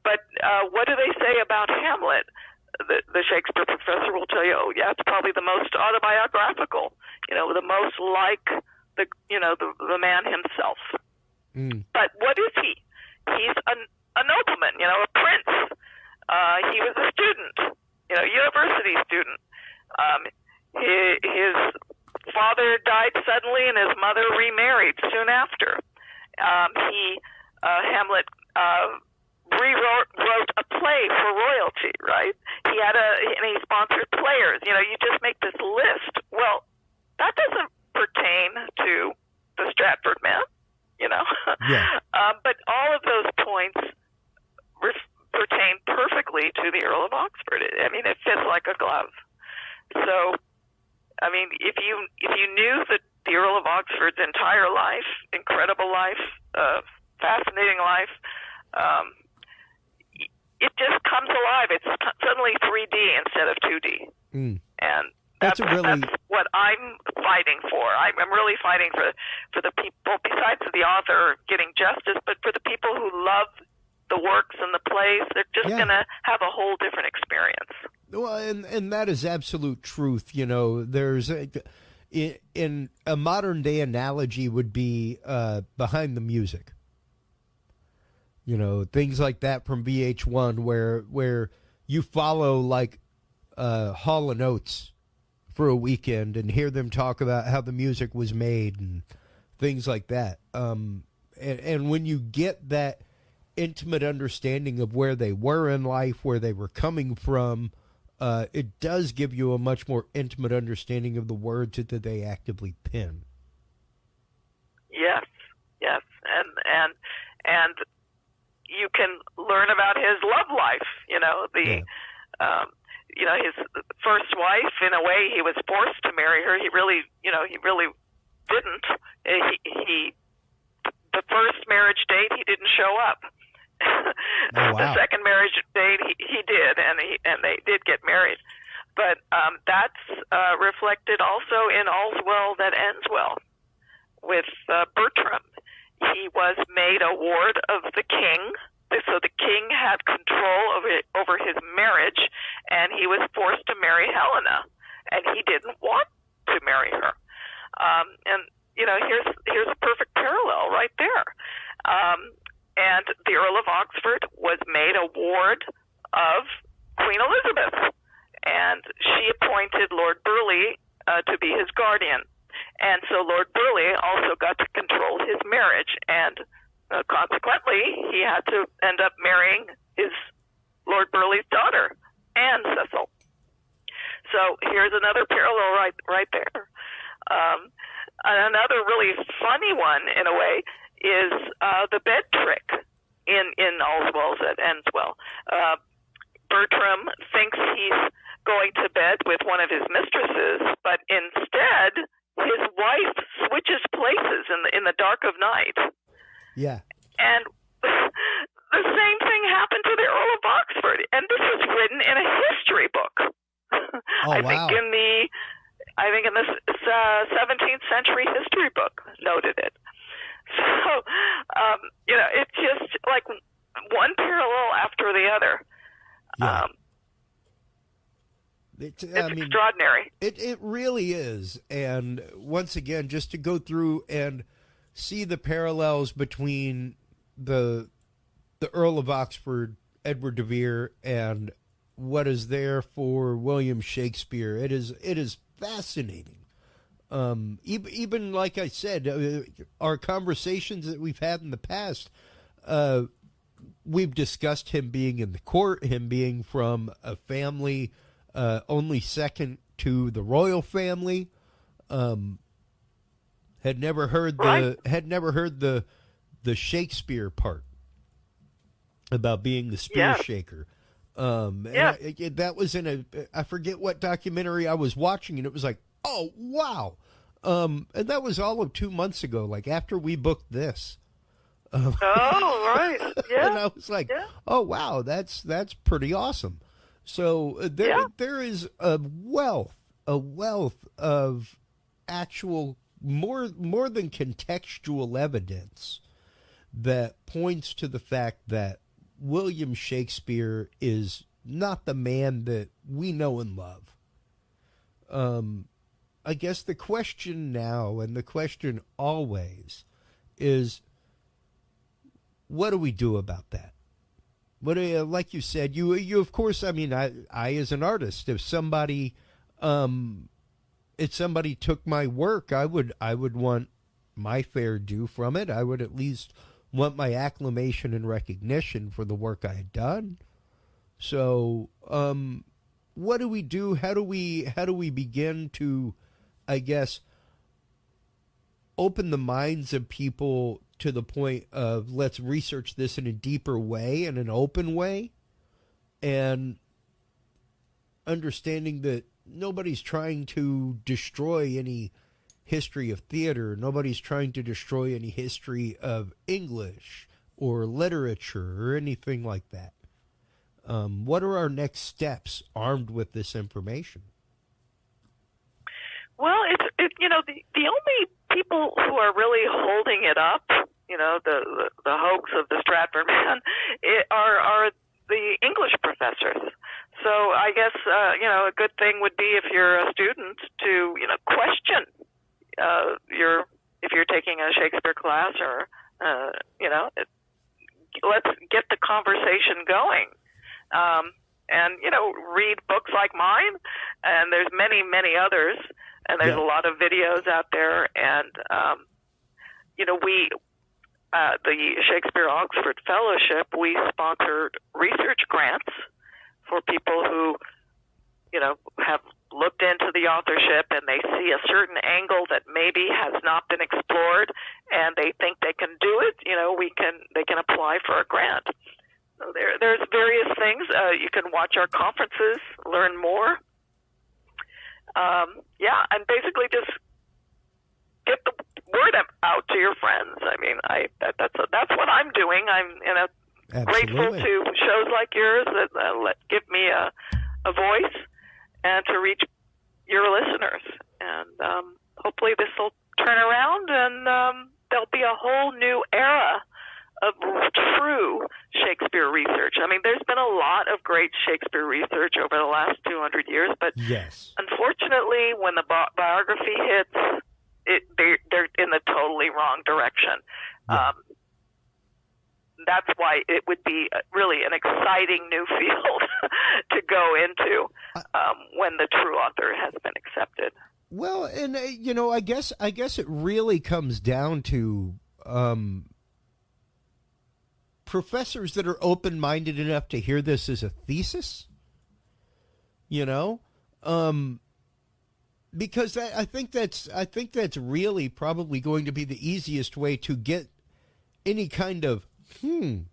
But what do they say about Hamlet? The Shakespeare professor will tell you, oh, yeah, it's probably the most autobiographical, you know, the most like the man himself. But what is he? He's a nobleman, you know, a prince. He was a student, you know, university student. His father died suddenly and his mother remarried soon after. Hamlet wrote a play for royalty, right? And he sponsored players. You know, you just make this list. Well, that doesn't pertain to the Stratford man, you know. Yeah. But all of those points pertain perfectly to the Earl of Oxford. I mean, it fits like a glove. So, I mean, if you knew that the Earl of Oxford's entire life, incredible life, fascinating life, it just comes alive. It's suddenly 3D instead of 2D. And that's what I'm fighting for. I'm really fighting for the people, besides the author getting justice, but for the people who love the works and the plays. They're just going to have a whole different experience. Well, and that is absolute truth. You know, there's in a modern day analogy would be behind the music. You know, things like that from VH1 where you follow like Hall & Oates for a weekend and hear them talk about how the music was made and things like that. And when you get that intimate understanding of where they were in life, where they were coming from, it does give you a much more intimate understanding of the words that they actively pen. Yes, and you can learn about his love life. You know, his first wife. In a way, he was forced to marry her. He really didn't. The first marriage date, he didn't show up. Oh, wow. The second marriage date, he did, and they did get married. But that's reflected also in All's Well That Ends Well, with Bertram. He was made a ward of the king, so the king had control over his marriage, and he was forced to marry Helena, and he didn't want to marry her. And here's a perfect parallel right there. And the Earl of Oxford was made a ward of Queen Elizabeth, and she appointed Lord Burleigh to be his guardian. And so Lord Burleigh also got to control his marriage, and consequently, he had to end up marrying his Lord Burleigh's daughter, Anne Cecil. So here's another parallel right there. Another really funny one, in a way, is the bed trick in All's Well That Ends Well. Bertram thinks he's going to bed with one of his mistresses, but instead his wife switches places in the dark of night. Yeah. And the same thing happened to the Earl of Oxford, and this was written in a history book. Oh, I wow. think in this 17th century history book noted it. So, it's just like one parallel after the other. Yeah. It's extraordinary. It really is. And once again, just to go through and see the parallels between the Earl of Oxford, Edward de Vere, and what is there for William Shakespeare. It is fascinating. Even like I said, our conversations that we've had in the past, we've discussed him being in the court, him being from a family only second to the royal family. Had never heard the Shakespeare part about being the spear shaker. That was in I forget what documentary I was watching, and it was like, oh wow. And that was all of 2 months ago, like after we booked this. Oh, right. Yeah. And I was like, oh wow, that's pretty awesome. So there is a wealth of actual more than contextual evidence that points to the fact that William Shakespeare is not the man that we know and love. I guess the question now, and the question always, is what do we do about that? What like you said, you of course, I mean, I as an artist, if somebody took my work, I would want my fair due from it. I would at least want my acclamation and recognition for the work I had done. So, what do we do? How do we begin to, I guess, open the minds of people to the point of let's research this in a deeper way, in an open way, and understanding that nobody's trying to destroy any history of theater. Nobody's trying to destroy any history of English or literature or anything like that. What are our next steps armed with this information? Well, the only people who are really holding it up, the hoax of the Stratford man, are the English professors. So I guess a good thing would be if you're a student to question if you're taking a Shakespeare class or let's get the conversation going. And read books like mine, and there's many others, and there's a lot of videos out there, and we the Shakespeare Oxford Fellowship, we sponsored research grants for people who have looked into the authorship and they see a certain angle that maybe has not been explored, and they think they can do it. They can apply for a grant. So there's various things. You can watch our conferences, learn more. And basically just get the word out to your friends. I mean, that's what I'm doing. I'm grateful to shows like yours that give me a voice and to reach your listeners. And hopefully this will turn around and there'll be a whole new era of true Shakespeare research. I mean, there's been a lot of great Shakespeare research over the last 200 years, but yes, unfortunately, when the biography hits, they're in the totally wrong direction. Yeah. That's why it would be really an exciting new field to go into when the true author has been accepted. Well, and I guess it really comes down to professors that are open-minded enough to hear this as a thesis. Because I think that's really probably going to be the easiest way to get any kind of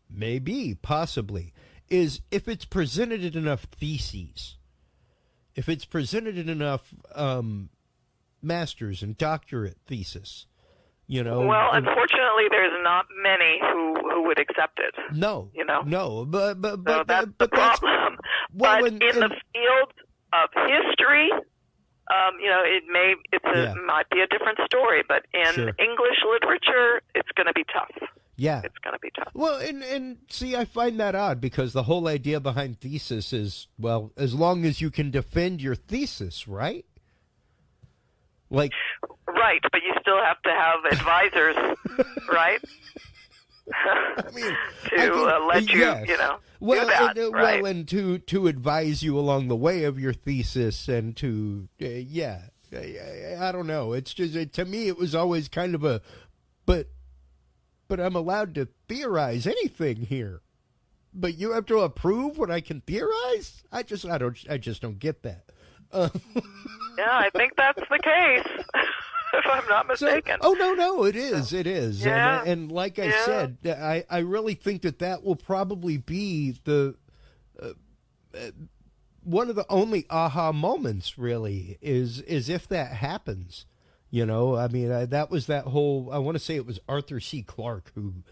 maybe, possibly, is if it's presented in enough theses, if it's presented in enough master's and doctorate thesis, Well, unfortunately, there's not many who would accept it. No, no, but so that's the problem. Well, but in the field of history, it might be a different story. But in English literature, it's going to be tough. Yeah, it's going to be tough. Well, and see, I find that odd because the whole idea behind thesis is, well, as long as you can defend your thesis, right? Like, right, but you still have to have advisors, right? I mean, let you, yes. do that, well, right? and to advise you along the way of your thesis, and to I don't know. It's just to me, it was always kind of a, but I'm allowed to theorize anything here, but you have to approve what I can theorize. I just don't get that. Yeah, I think that's the case. If I'm not mistaken. No, it is. Yeah. And like I said, I really think that will probably be the one of the only aha moments. Really, is if that happens. I mean, that was that whole. I want to say it was Arthur C. Clarke who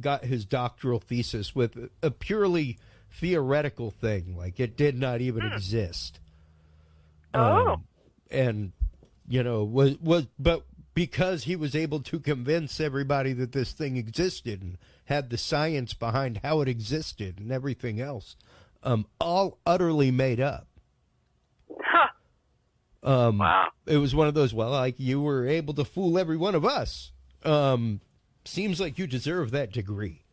got his doctoral thesis with a purely theoretical thing, like it did not even exist. And but because he was able to convince everybody that this thing existed and had the science behind how it existed and everything else, all utterly made up. Huh. Wow. It was one of those, well, like you were able to fool every one of us. Seems like you deserve that degree.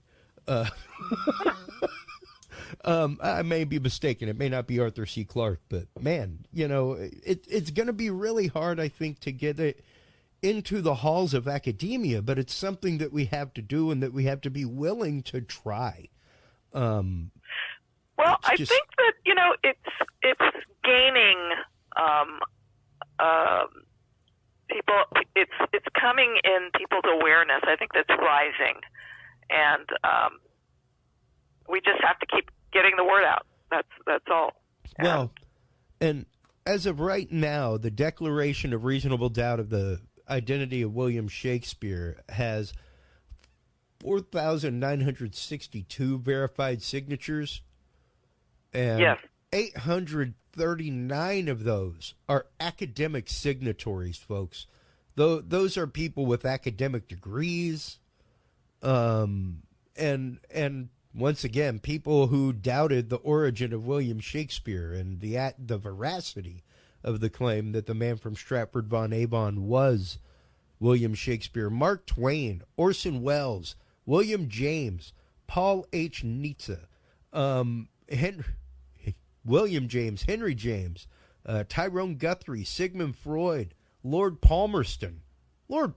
I may be mistaken. It may not be Arthur C. Clarke, but man, it's going to be really hard, I think, to get it into the halls of academia, but it's something that we have to do and that we have to be willing to try. Well, I think that, it's gaining, people, it's coming in people's awareness. I think that's rising. And, we just have to keep getting the word out. That's all. Well, and as of right now, the Declaration of Reasonable Doubt of the identity of William Shakespeare has 4,962 verified signatures, and 839 of those are academic signatories, folks. Those are people with academic degrees, and once again, people who doubted the origin of William Shakespeare and the veracity of the claim that the man from Stratford-upon-Avon was William Shakespeare. Mark Twain, Orson Welles, William James, Paul H. Nietzsche, William James, Henry James, Tyrone Guthrie, Sigmund Freud, Lord Palmerston. Wow.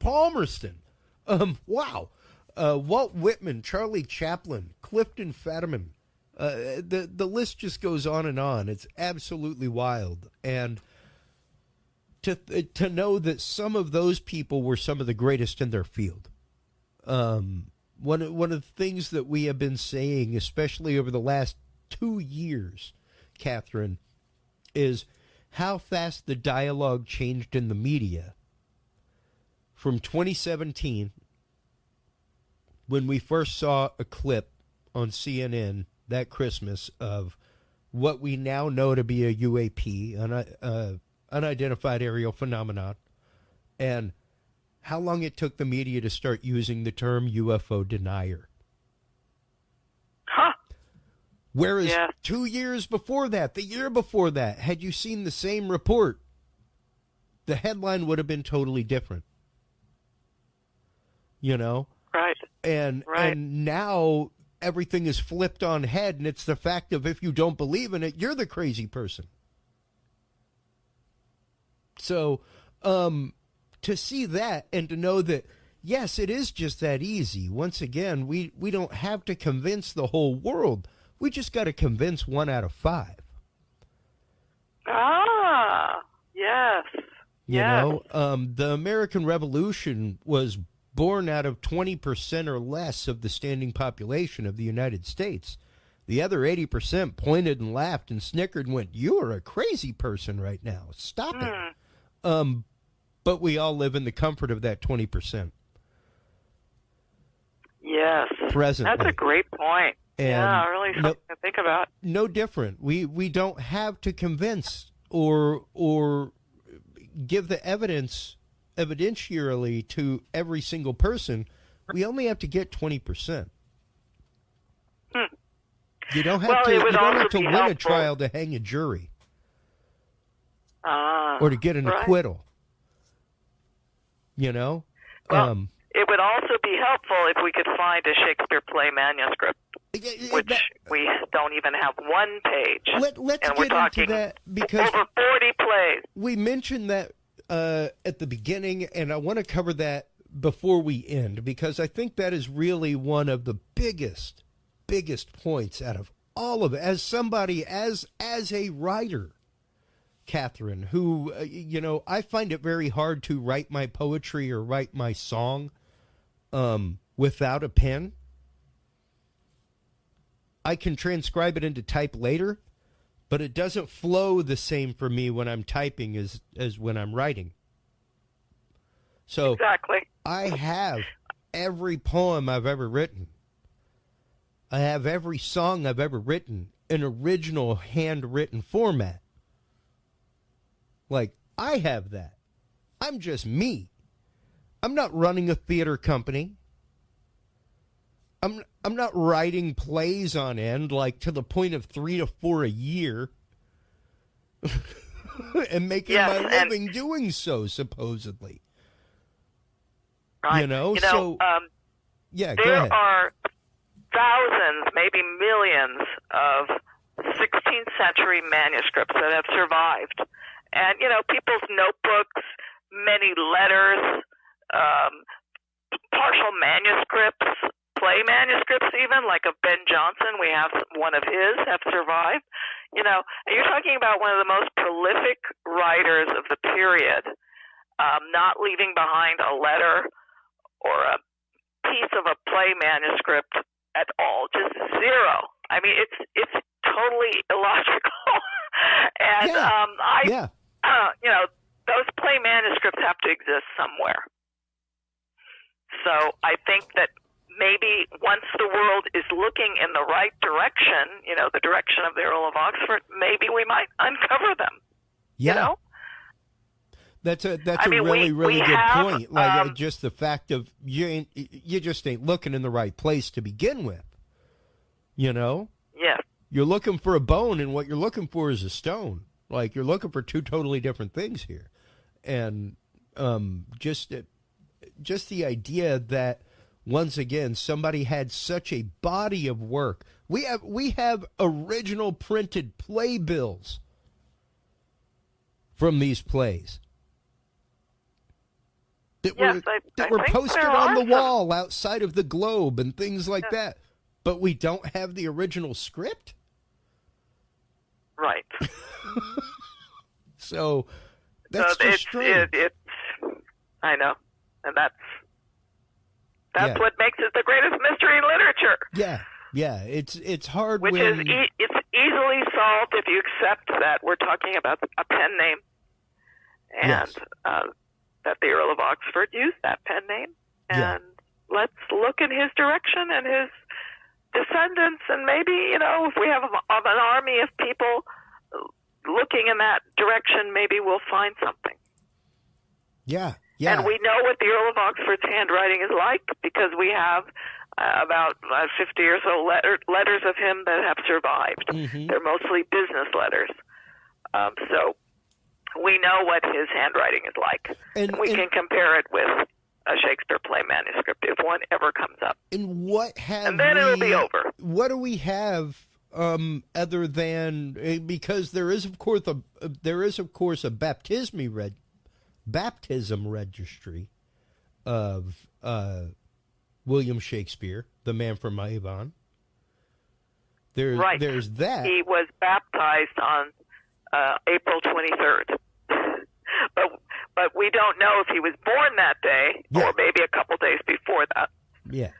Walt Whitman, Charlie Chaplin, Clifton Fetterman. The list just goes on and on. It's absolutely wild. And to know that some of those people were some of the greatest in their field. One of the things that we have been saying, especially over the last 2 years, Catherine, is how fast the dialogue changed in the media from 2017, when we first saw a clip on CNN that Christmas of what we now know to be a UAP, unidentified aerial phenomenon, and how long it took the media to start using the term UFO denier. Huh. Whereas 2 years before that, the year before that, had you seen the same report, the headline would have been totally different. You know? Right. And now everything is flipped on head, and it's the fact of if you don't believe in it, you're the crazy person. So, to see that and to know that, yes, it is just that easy. Once again, we don't have to convince the whole world. We just got to convince 1 out of 5. Ah, yes. You know, the American Revolution was born out of 20% or less of the standing population of the United States. The other 80% pointed and laughed and snickered and went, "You are a crazy person right now. Stop it." But we all live in the comfort of that 20%. Yes. Presently. That's a great point. And really something to think about. No different. We don't have to convince or give the evidentially to every single person. We only have to get 20%. You don't have to win a trial to hang a jury or to get an acquittal. You know? Well, it would also be helpful if we could find a Shakespeare play manuscript, which we don't even have one page. Let's and we're get talking into that because over 40 plays. We mentioned that at the beginning, and I want to cover that before we end, because I think that is really one of the biggest points out of all of it. As somebody, as a writer, Katherine, who, I find it very hard to write my poetry or write my song without a pen. I can transcribe it into type later, but it doesn't flow the same for me when I'm typing as when I'm writing. So exactly. I have every poem I've ever written. I have every song I've ever written in original handwritten format. Like, I have that. I'm just me. I'm not running a theater company. I'm not writing plays on end, like to the point of 3 to 4 a year and making my living doing so, supposedly. Right. Go ahead. There are thousands, maybe millions of 16th century manuscripts that have survived. And, people's notebooks, many letters, partial manuscripts, play manuscripts even, like of Ben Jonson, we have one of his, have survived. You're talking about one of the most prolific writers of the period, not leaving behind a letter or a piece of a play manuscript at all, just zero. I mean, it's totally illogical. And those play manuscripts have to exist somewhere. So I think that maybe once the world is looking in the right direction, the direction of the Earl of Oxford, maybe we might uncover them. Yeah. That's a really good point. Like just the fact of you just ain't looking in the right place to begin with. Yes. You're looking for a bone, and what you're looking for is a stone. Like, you're looking for two totally different things here. And just the idea that, once again, somebody had such a body of work. We have original printed playbills from these plays that were posted on the wall outside of the Globe and things like that. But we don't have the original script? Right. So that's just strange. I know. And that's what makes it the greatest mystery in literature. Yeah. It's hard Which is it's easily solved if you accept that we're talking about a pen name. And that the Earl of Oxford used that pen name. And let's look in his direction and his descendants, and maybe, if we have an army of people looking in that direction, maybe we'll find something. Yeah, Yeah. And we know what the Earl of Oxford's handwriting is like because we have about 50 or so letters of him that have survived. Mm-hmm. They're mostly business letters. So we know what his handwriting is like. And we can compare it with a Shakespeare play manuscript if one ever comes up. And then it'll be over. What do we have other than because there is of course a baptism registry of William Shakespeare, the man from Avon. There's that. He was baptized on April 23rd. But we don't know if he was born that day or maybe a couple days before that. Yeah.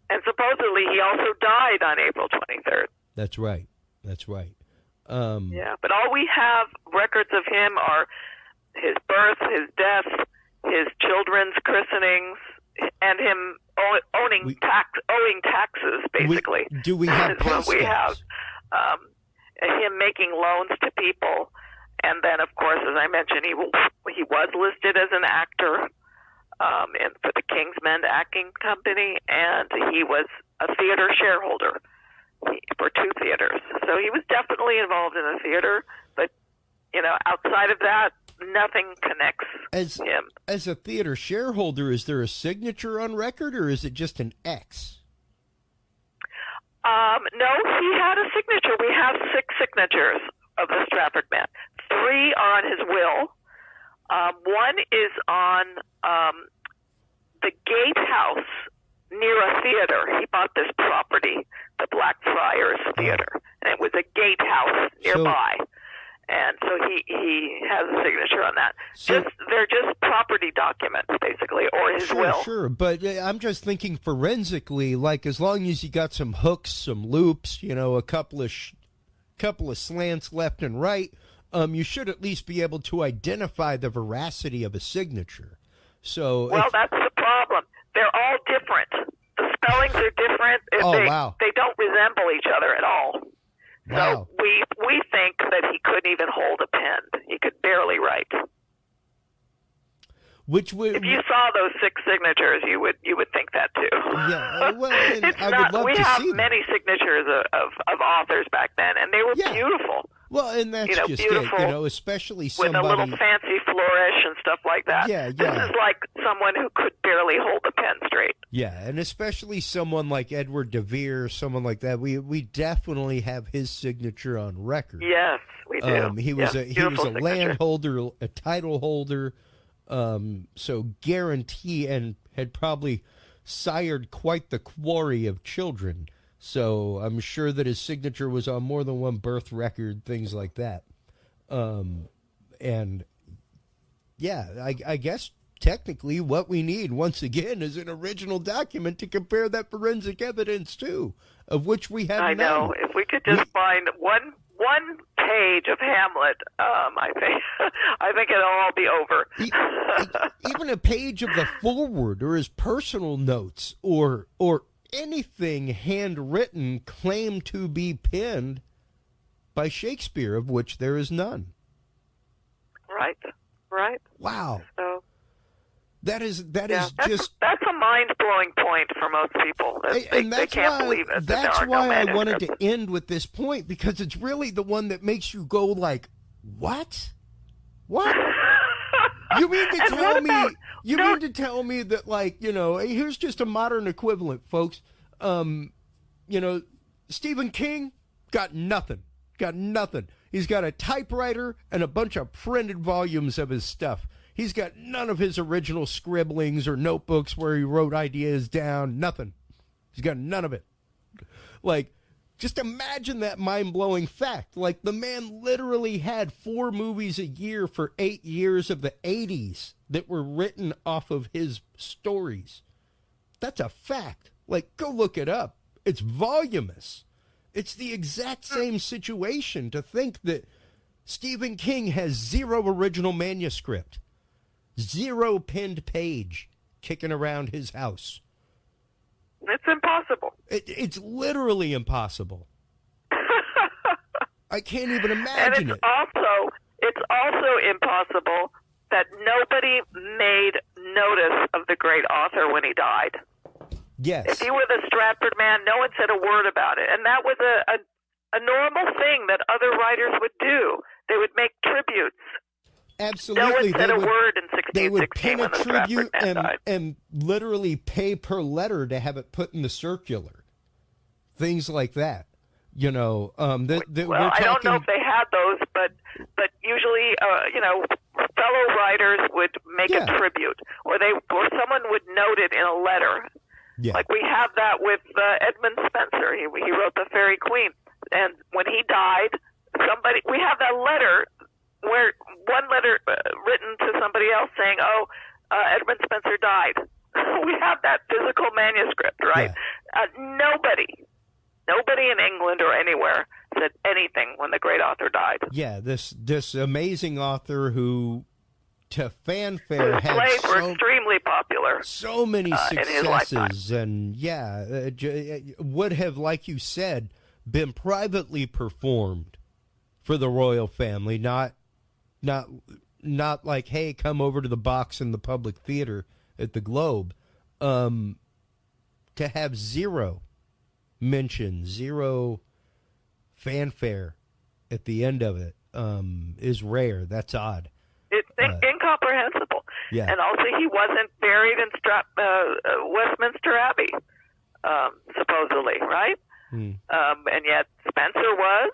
And supposedly he also died on April 23rd. That's right. But all we have records of him are his birth, his death, his children's christenings, and him owing taxes, basically. Do we have what we have? Him making loans to people. And then, of course, as I mentioned, he was listed as an actor for the King's Men Acting Company, and he was a theater shareholder for 2 theaters. So he was definitely involved in the theater, but, outside of that, nothing connects him. As a theater shareholder, is there a signature on record, or is it just an X? No, he had a signature. We have 6 signatures of the Stratford man. 3 are on his will. 1 is on the gatehouse near a theater. He bought this property, the Blackfriars Theater, and it was a gatehouse nearby. And so he has a signature on that. They're just property documents, basically, or his will. Sure, but I'm just thinking forensically, like as long as you got some hooks, some loops, a couple of slants left and right, you should at least be able to identify the veracity of a signature. Well, that's the problem. They're all different. The spellings are different. Wow. They don't resemble each other at all. Wow. So we think that he couldn't even hold a pen. He could barely write. If you saw those 6 signatures, you would think that too. Yeah, well, I would love we to have see many signatures of authors back then, and they were beautiful. Well, and that's just beautiful, it, especially somebody with a little fancy flourish and stuff like that. Yeah. This is like someone who could barely hold a pen straight. Yeah, and especially someone like Edward de Vere, someone like that. We definitely have his signature on record. Yes, we do. He was a landholder, a title holder. So guarantee, and had probably sired quite the quarry of children. So I'm sure that his signature was on more than one birth record, things like that. And yeah, I guess technically what we need once again is an original document to compare that forensic evidence to, of which we have none. I know. If we could just find one page of Hamlet, I think it'll all be over. Even a page of the foreword or his personal notes or anything handwritten claimed to be penned by Shakespeare, of which there is none. Right. Wow. So that's a mind-blowing point for most people. They can't believe it. That's why I wanted to end with this point, because it's really the one that makes you go like, what? You mean to tell me? Mean to tell me that, like, here's just a modern equivalent, folks. Stephen King got nothing. He's got a typewriter and a bunch of printed volumes of his stuff. He's got none of his original scribblings or notebooks where he wrote ideas down. Nothing. He's got none of it. Like, just imagine that mind-blowing fact. Like, the man literally had 4 movies a year for 8 years of the 80s that were written off of his stories. That's a fact. Like, go look it up. It's voluminous. It's the exact same situation to think that Stephen King has 0 original manuscript, 0 penned page kicking around his house. It's impossible. It's literally impossible. I can't even imagine and it's also impossible that nobody made notice of the great author when he died. Yes. If he were the Stratford man, no one said a word about it. And that was a normal thing that other writers would do. They would make tributes. Absolutely. No one said a word in 1616 they would pin when a the Stratford tribute man died. and literally pay per letter to have it put in the circular. Things like that. You know, Well, I don't know if they had those, but usually, fellow writers would make a tribute, or someone would note it in a letter. Yeah. Like we have that with Edmund Spenser. He wrote The Fairy Queen, and when he died, we have that letter where one letter written to somebody else saying, Edmund Spenser died. We have that physical manuscript, right? Yeah. Nobody in England or anywhere said anything when the great author died. Yeah, this amazing author who, to fanfare, had plays were extremely popular. So many successes, and would have, like you said, been privately performed for the royal family, not like, hey, come over to the box in the public theater at the Globe. To have zero mention, zero fanfare at the end of it is rare. That's odd. It's incomprehensible. Yeah. And also he wasn't buried in Westminster Abbey, supposedly, right? And yet Spenser was,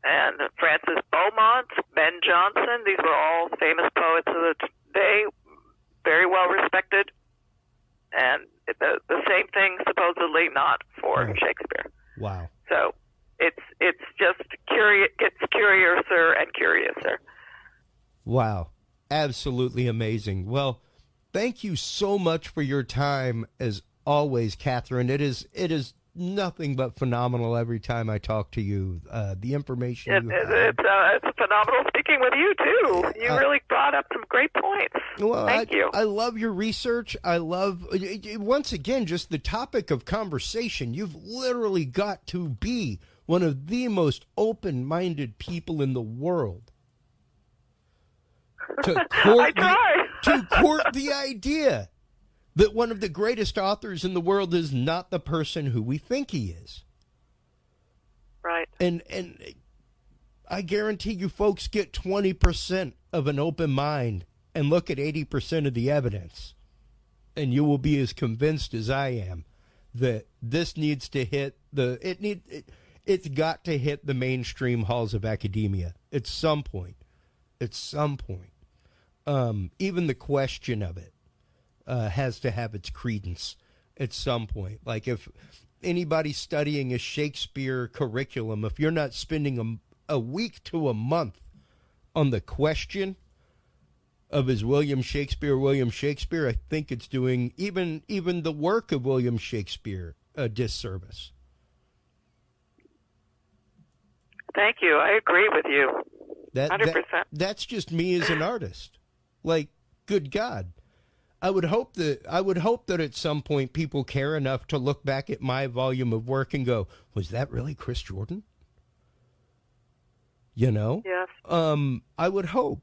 and Francis Beaumont, Ben Jonson, these were all famous poets of the day, very well respected. And the same thing supposedly not for Shakespeare. Wow. So it's just gets curiouser and curiouser. Wow. Absolutely amazing. Well, thank you so much for your time as always, Katherine. It is nothing but phenomenal every time I talk to you. The information it's phenomenal speaking with you too. You really brought up some great points. Well, Thank you. I love your research. I love, once again, just the topic of conversation. You've literally got to be one of the most open-minded people in the world to court the idea that one of the greatest authors in the world is not the person who we think he is. Right. And I guarantee you folks get 20% of an open mind and look at 80% of the evidence, and you will be as convinced as I am that this needs to hit it's got to hit the mainstream halls of academia at some point. At some point. Even the question of it has to have its credence at some point. Like if anybody's studying a Shakespeare curriculum, if you're not spending a week to a month on the question of is William Shakespeare, I think it's doing even the work of William Shakespeare a disservice. Thank you. I agree with you. 100%. That's just me as an artist. Like, good God. I would hope that at some point people care enough to look back at my volume of work and go, was that really Chris Jordan? You know? Yes. I would hope.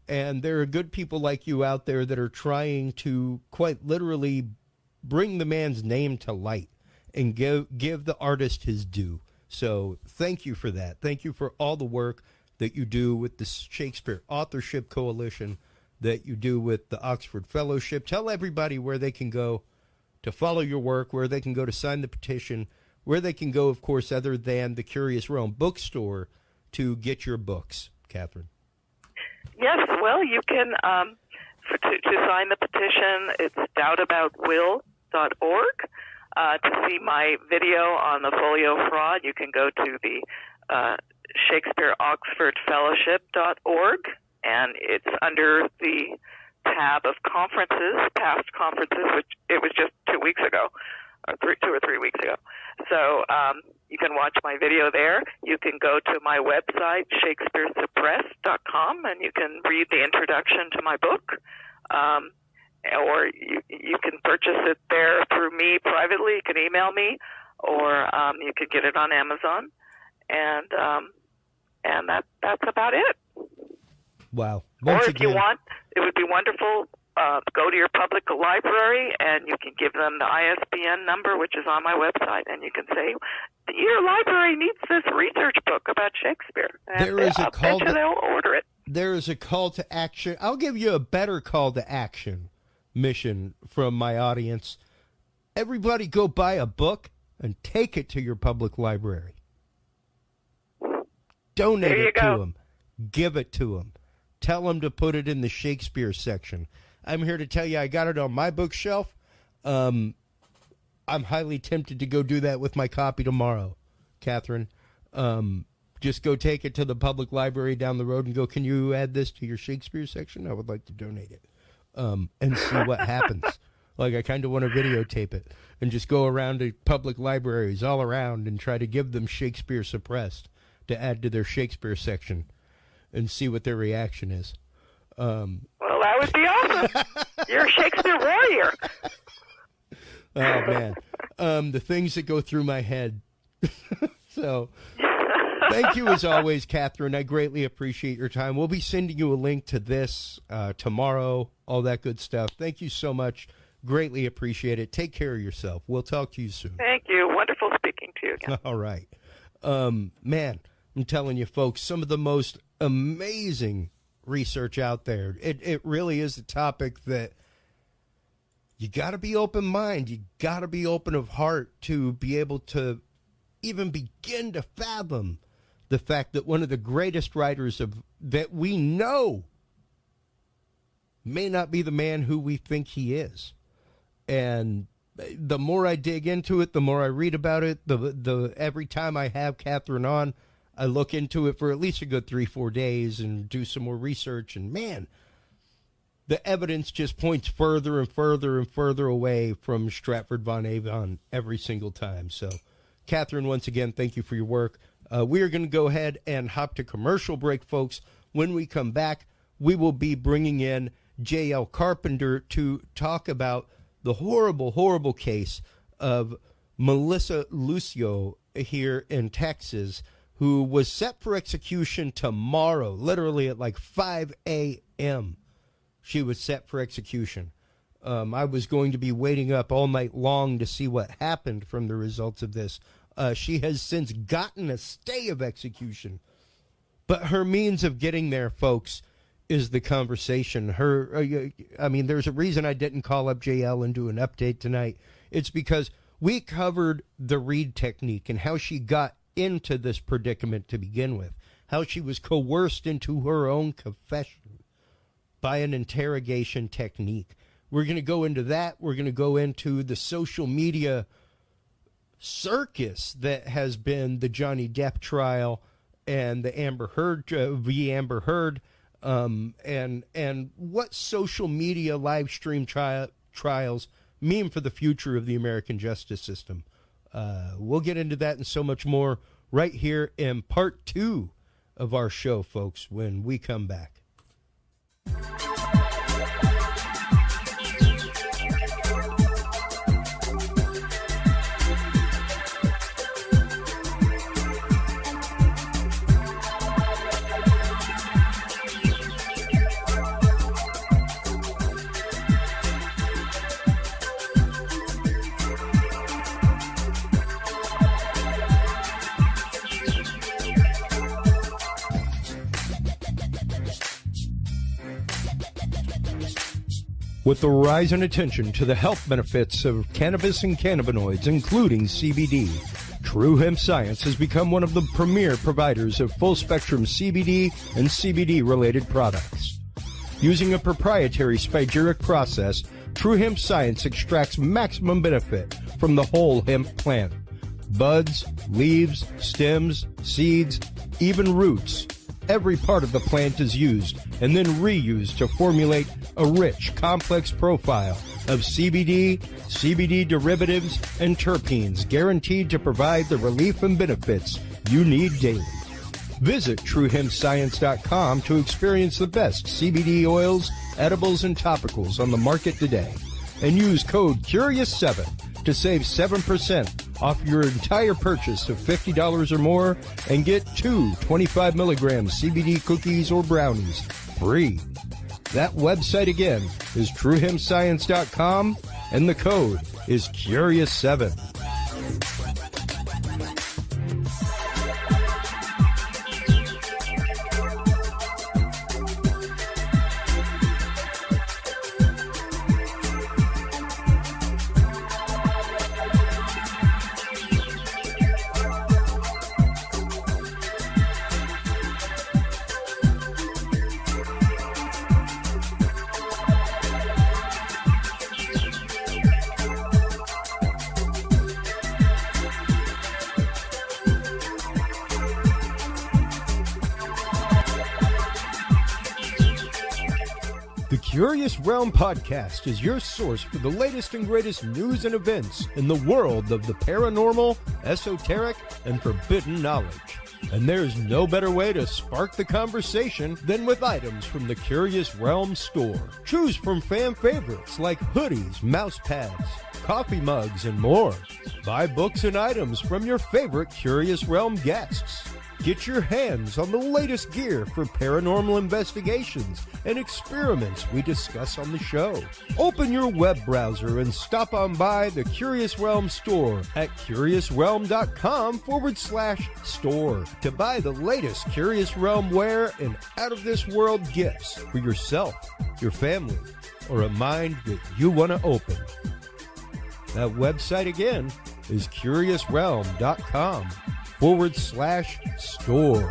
And there are good people like you out there that are trying to quite literally bring the man's name to light and give the artist his due. So thank you for that. Thank you for all the work that you do with the Shakespeare Authorship Coalition, that you do with the Oxford Fellowship. Tell everybody where they can go to follow your work, where they can go to sign the petition, where they can go, of course, other than the Curious Realm bookstore to get your books, Katherine. Yes, well, you can, to sign the petition, it's doubtaboutwill.org. To see my video on the folio fraud, you can go to the ShakespeareOxfordFellowship.org, and it's under the tab of conferences, past conferences, which it was just 2 weeks ago, or 2 or 3 weeks ago. So you can watch my video there. You can go to my website, ShakespeareSuppressed.com, and you can read the introduction to my book. Or you can purchase it there through me privately. You can email me, or you can get it on Amazon, and that's about it. Wow. Or if you want, it would be wonderful, go to your public library and you can give them the ISBN number, which is on my website, and you can say, your library needs this research book about Shakespeare. And there is a call to, they'll order it. There is a call to action. I'll give you a better call to action mission from my audience. Everybody go buy a book and take it to your public library. Donate it to them. Give it to them. Tell them to put it in the Shakespeare section. I'm here to tell you I got it on my bookshelf. I'm highly tempted to go do that with my copy tomorrow, Catherine. Just go take it to the public library down the road and go, can you add this to your Shakespeare section? I would like to donate it and see what happens. Like, I kind of want to videotape it and just go around to public libraries all around and try to give them Shakespeare Suppressed to add to their Shakespeare section and see what their reaction is. Well, that would be awesome. You're a Shakespeare warrior. Oh, man. The things that go through my head. So, thank you as always, Catherine. I greatly appreciate your time. We'll be sending you a link to this tomorrow, all that good stuff. Thank you so much. Greatly appreciate it. Take care of yourself. We'll talk to you soon. Thank you. Wonderful speaking to you again. All right. Man, I'm telling you, folks, some of the most amazing research out there. It really is a topic that you got to be open-minded. You got to be open of heart to be able to even begin to fathom the fact that one of the greatest writers that we know may not be the man who we think he is. And the more I dig into it, the more I read about it, the every time I have Catherine on, I look into it for at least a good 3-4 days and do some more research. And man, the evidence just points further and further and further away from Stratford-upon-Avon every single time. So, Catherine, once again, thank you for your work. We are going to go ahead and hop to commercial break, folks. When we come back, we will be bringing in JL Carpenter to talk about the horrible, horrible case of Melissa Lucio here in Texas, who was set for execution tomorrow, literally at like 5 a.m. She was set for execution. I was going to be waiting up all night long to see what happened from the results of this. She has since gotten a stay of execution. But her means of getting there, folks, is the conversation. There's a reason I didn't call up JL and do an update tonight. It's because we covered the Reid Technique and how she got into this predicament to begin with, how she was coerced into her own confession by an interrogation technique. We're going to go into that. We're going to go into the social media circus that has been the Johnny Depp trial and the Amber Heard v. Amber Heard, and what social media live stream trials mean for the future of the American justice system. We'll get into that and so much more right here in part 2 of our show, folks, when we come back. With the rise in attention to the health benefits of cannabis and cannabinoids, including CBD, True Hemp Science has become one of the premier providers of full-spectrum CBD and CBD-related products. Using a proprietary spagyric process, True Hemp Science extracts maximum benefit from the whole hemp plant. Buds, leaves, stems, seeds, even roots. Every part of the plant is used and then reused to formulate a rich, complex profile of CBD, CBD derivatives, and terpenes guaranteed to provide the relief and benefits you need daily. Visit TrueHempScience.com to experience the best CBD oils, edibles, and topicals on the market today. And use code CURIOUS7 to save 7% off your entire purchase of $50 or more and get 2 25 milligram CBD cookies or brownies free. That website again is truehemscience.com, and the code is Curious7. The Curious Realm Podcast is your source for the latest and greatest news and events in the world of the paranormal, esoteric, and forbidden knowledge. And there's no better way to spark the conversation than with items from the Curious Realm store. Choose from fan favorites like hoodies, mouse pads, coffee mugs, and more. Buy books and items from your favorite Curious Realm guests. Get your hands on the latest gear for paranormal investigations and experiments we discuss on the show. Open your web browser and stop on by the Curious Realm store at curiousrealm.com/store to buy the latest Curious Realm wear and out-of-this-world gifts for yourself, your family, or a mind that you want to open. That website again is curiousrealm.com/store.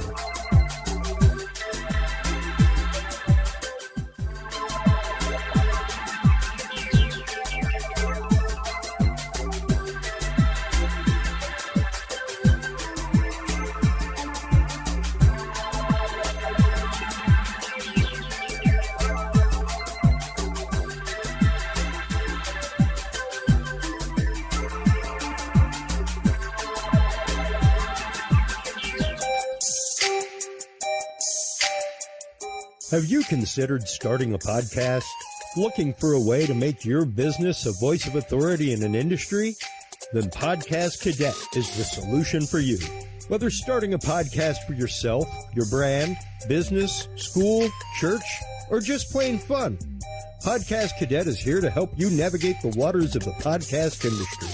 Have you considered starting a podcast? Looking for a way to make your business a voice of authority in an industry? Then Podcast Cadet is the solution for you. Whether starting a podcast for yourself, your brand, business, school, church, or just plain fun, Podcast Cadet is here to help you navigate the waters of the podcast industry.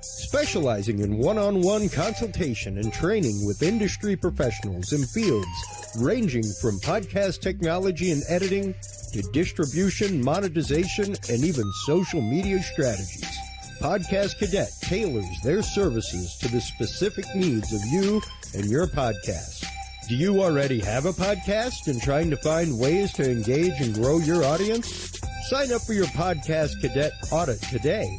Specializing in one-on-one consultation and training with industry professionals in fields ranging from podcast technology and editing to distribution, monetization, and even social media strategies. Podcast Cadet tailors their services to the specific needs of you and your podcast. Do you already have a podcast and trying to find ways to engage and grow your audience? Sign up for your Podcast Cadet audit today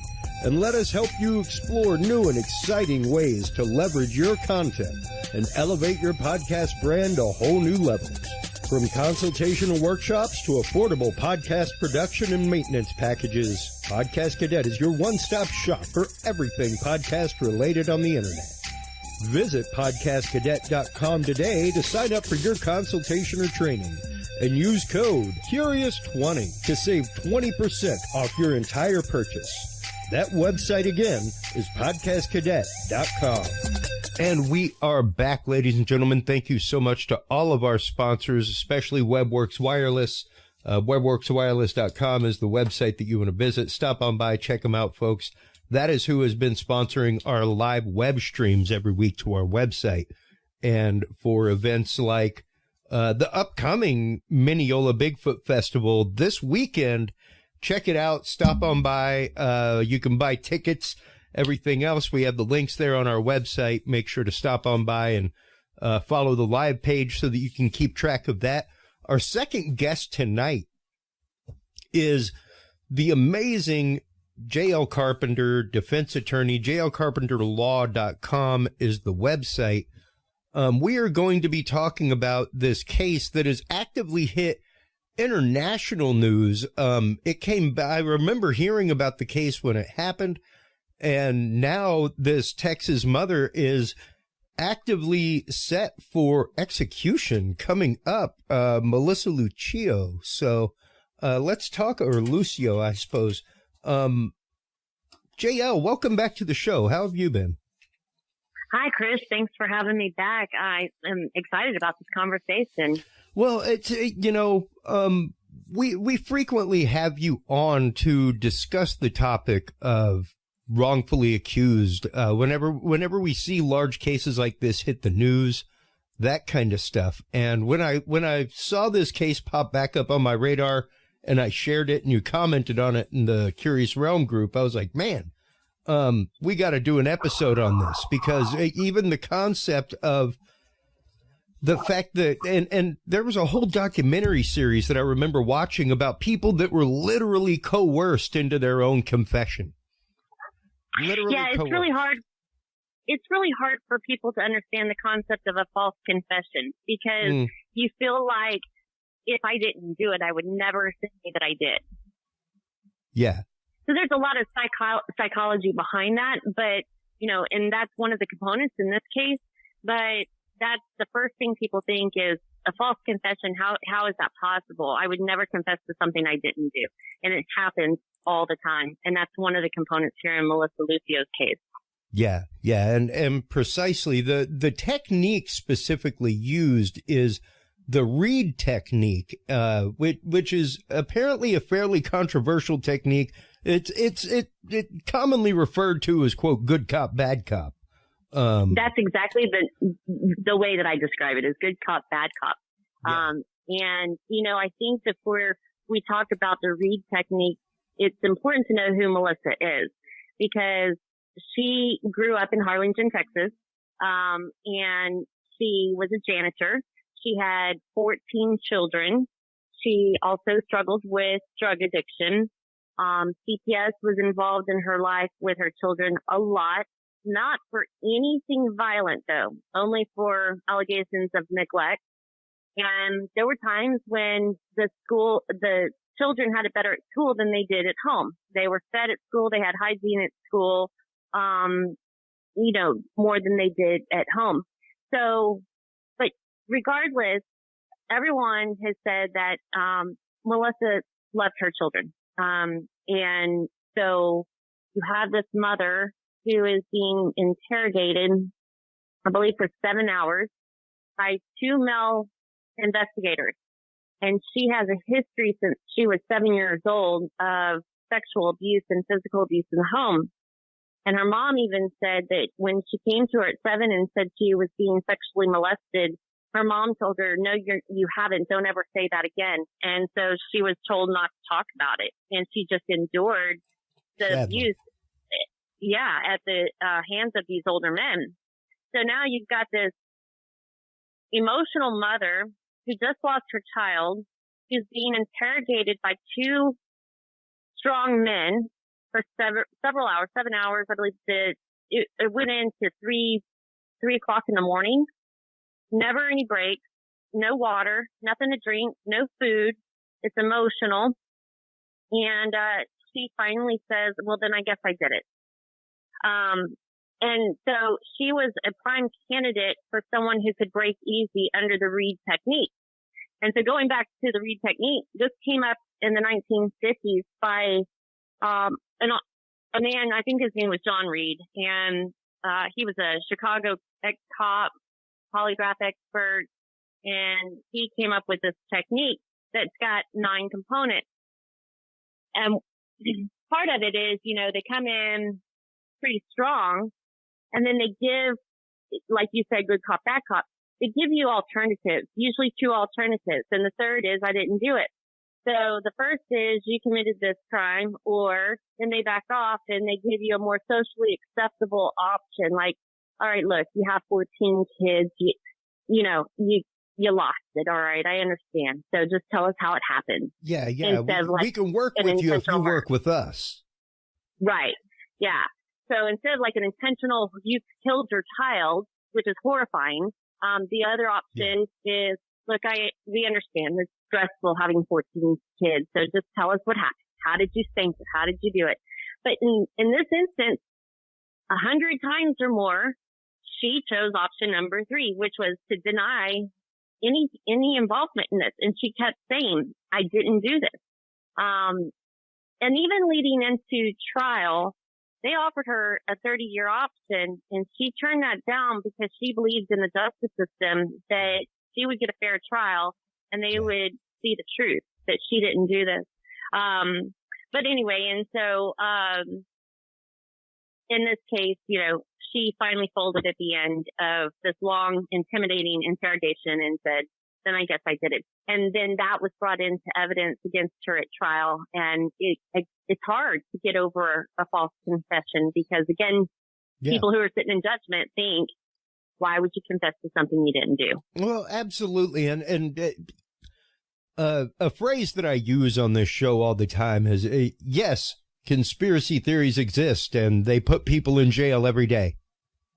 and let us help you explore new and exciting ways to leverage your content and elevate your podcast brand to whole new levels. From consultational workshops to affordable podcast production and maintenance packages, Podcast Cadet is your one-stop shop for everything podcast related on the internet. Visit podcastcadet.com today to sign up for your consultation or training and use code CURIOUS20 to save 20% off your entire purchase. That website again is podcastcadet.com. And we are back, ladies and gentlemen. Thank you so much to all of our sponsors, especially WebWorks Wireless. WebWorksWireless.com is the website that you want to visit. Stop on by, check them out, folks. That is who has been sponsoring our live web streams every week to our website. And for events like the upcoming Mineola Bigfoot Festival this weekend, check it out. Stop on by. You can buy tickets. Everything else, we have the links there on our website. Make sure to stop on by and follow the live page so that you can keep track of that. Our second guest tonight is the amazing JL Carpenter, defense attorney. JLCarpenterLaw.com is the website. We are going to be talking about this case that has actively hit international news. It came by, I remember hearing about the case when it happened. And now this Texas mother is actively set for execution coming up, Melissa Lucio. So let's talk, or Lucio, I suppose. JL, welcome back to the show. How have you been? Hi, Chris. Thanks for having me back. I am excited about this conversation. Well, it's, we frequently have you on to discuss the topic of wrongfully accused. Whenever we see large cases like this hit the news, that kind of stuff. And when I saw this case pop back up on my radar and I shared it and you commented on it in the Curious Realm group, I was like, man, we got to do an episode on this, because even the concept of the fact that, and there was a whole documentary series that I remember watching about people that were literally coerced into their own confession. Literally it's coerced. really hard. It's really hard for people to understand the concept of a false confession, because you feel like if I didn't do it, I would never say that I did. Yeah. So there's a lot of psychology behind that, but, and that's one of the components in this case. But that's the first thing people think is a false confession. How is that possible? I would never confess to something I didn't do. And it happens all the time. And that's one of the components here in Melissa Lucio's case. Yeah. And precisely the technique specifically used is the Reid Technique, which is apparently a fairly controversial technique. It's commonly referred to as, quote, good cop, bad cop. That's exactly the way that I describe it, is good cop, bad cop. Yeah. And, I think before we talk about the Reid Technique, it's important to know who Melissa is, because she grew up in Harlingen, Texas, and she was a janitor. She had 14 children. She also struggled with drug addiction. CPS was involved in her life with her children a lot, not for anything violent though, only for allegations of neglect. And there were times when the children had it better at school than they did at home. They were fed at school. They had hygiene at school, more than they did at home. So, but regardless, everyone has said that, Melissa loved her children. And so you have this mother who is being interrogated, I believe, for 7 hours by 2 male investigators. And she has a history since she was 7 years old of sexual abuse and physical abuse in the home. And her mom even said that when she came to her at 7 and said she was being sexually molested, her mom told her, no, you haven't. Don't ever say that again. And so she was told not to talk about it. And she just endured the abuse, at the hands of these older men. So now you've got this emotional mother who just lost her child, who's being interrogated by 2 strong men for several hours, 7 hours. I believe it went into 3 o'clock in the morning. Never any breaks, no water, nothing to drink, no food. It's emotional. And she finally says, well, then I guess I did it. And so she was a prime candidate for someone who could break easy under the Reid Technique. And so going back to the Reid Technique, this came up in the 1950s by a man, I think his name was John Reid, and he was a Chicago ex-cop, polygraph expert, and he came up with this technique that's got 9 components. And part of it is, they come in pretty strong, and then they give, like you said, good cop, bad cop. They give you alternatives, usually 2 alternatives, and the third is I didn't do it. So the first is you committed this crime, or then they back off and they give you a more socially acceptable option, like, all right, look, you have 14 kids, you lost it. All right, I understand. So just tell us how it happened. Yeah. We can work with you if you work with us. Right. Yeah. So instead of like an intentional, you killed your child, which is horrifying. The other option is, look, we understand it's stressful having 14 kids. So just tell us what happened. How did you think it? How did you do it? But in this instance, 100 times or more, she chose option number 3, which was to deny any involvement in this. And she kept saying, I didn't do this. And even leading into trial, they offered her a 30-year option, and she turned that down because she believed in the justice system that she would get a fair trial and they would see the truth that she didn't do this. But anyway, and so, in this case, you know, she finally folded at the end of this long, intimidating interrogation and said, then I guess I did it. And then that was brought into evidence against her at trial. And it's hard to get over a false confession because, again, people who are sitting in judgment think, why would you confess to something you didn't do? Well, absolutely. And a phrase that I use on this show all the time is, yes, conspiracy theories exist and they put people in jail every day.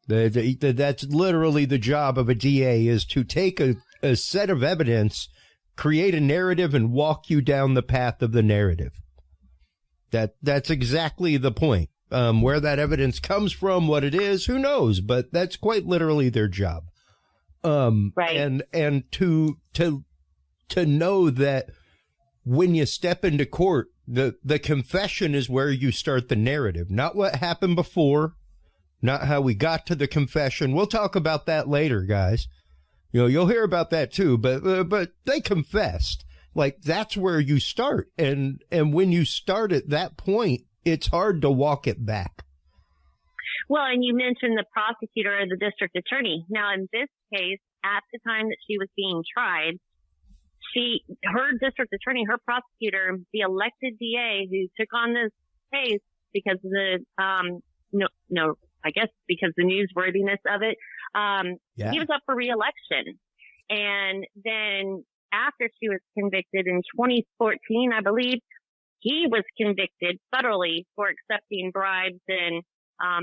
That's literally the job of a DA, is to take a set of evidence, create a narrative, and walk you down the path of the narrative. That's exactly the point. Where that evidence comes from, what it is, who knows? But that's quite literally their job. Right. And to know that when you step into court, the confession is where you start the narrative, not what happened before, not how we got to the confession. We'll talk about that later, guys. You know, you'll hear about that too, but they confessed. Like, that's where you start. And when you start at that point, it's hard to walk it back. Well, and you mentioned the prosecutor or the district attorney. Now, in this case, at the time that she was being tried, her district attorney, her prosecutor, the elected DA who took on this case because of the, I guess because the newsworthiness of it, he was up for re-election. And then after she was convicted in 2014, I believe, he was convicted federally for accepting bribes and,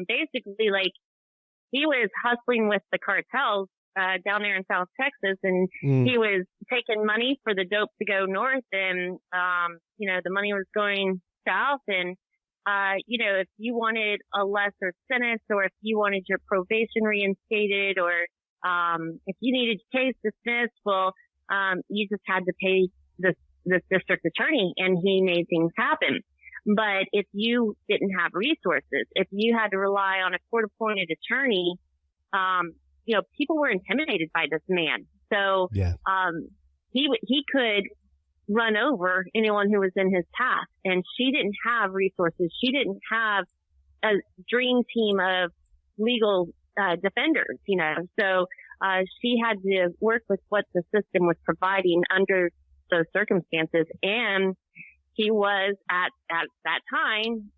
basically, like, he was hustling with the cartels, down there in South Texas, and he was taking money for the dope to go north, and, the money was going south, and, if you wanted a lesser sentence, or if you wanted your probation reinstated, or, if you needed your case dismissed, well, you just had to pay this district attorney, and he made things happen. But if you didn't have resources, if you had to rely on a court-appointed attorney, people were intimidated by this man. So, he could run over anyone who was in his path. And she didn't have resources. She didn't have a dream team of legal, defenders, So, she had to work with what the system was providing under those circumstances. And he was at that time,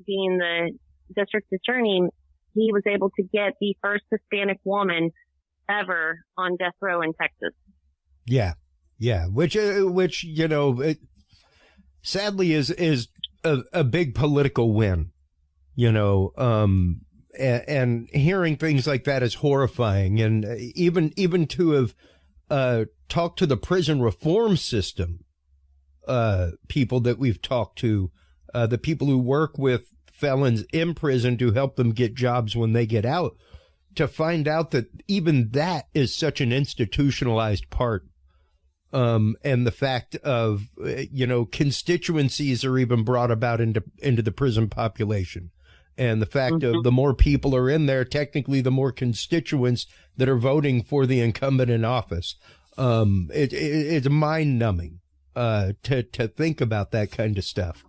being the district attorney, he was able to get the first Hispanic woman ever on death row in Texas. Yeah. Which sadly is a big political win, and hearing things like that is horrifying. And even to have talked to the prison reform system, people that we've talked to, the people who work with felons in prison to help them get jobs when they get out, to find out that even that is such an institutionalized part. And the fact of, constituencies are even brought about into the prison population. And the fact of the more people are in there, technically the more constituents that are voting for the incumbent in office. It's mind numbing, to think about that kind of stuff.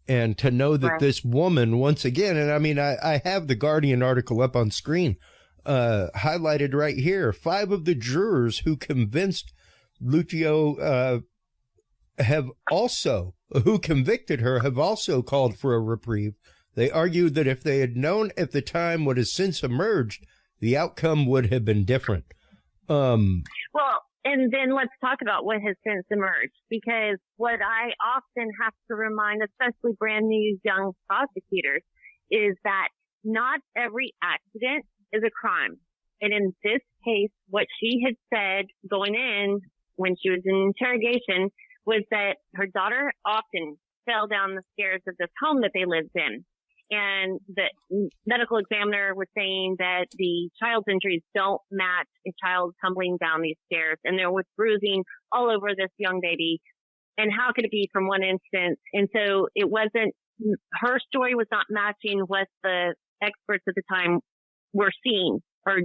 And to know that this woman, once again, and I mean, I have the Guardian article up on screen, highlighted right here. 5 of the jurors who convinced Lucio, who convicted her, have also called for a reprieve. They argued that if they had known at the time what has since emerged, the outcome would have been different. Well, and then let's talk about what has since emerged, because what I often have to remind, especially brand new young prosecutors, is that not every accident is a crime. And in this case, what she had said going in when she was in interrogation was that her daughter often fell down the stairs of this home that they lived in. And the medical examiner was saying that the child's injuries don't match a child tumbling down these stairs. And there was bruising all over this young baby. And how could it be from one instance? And so it wasn't, her story was not matching what the experts at the time were seeing or,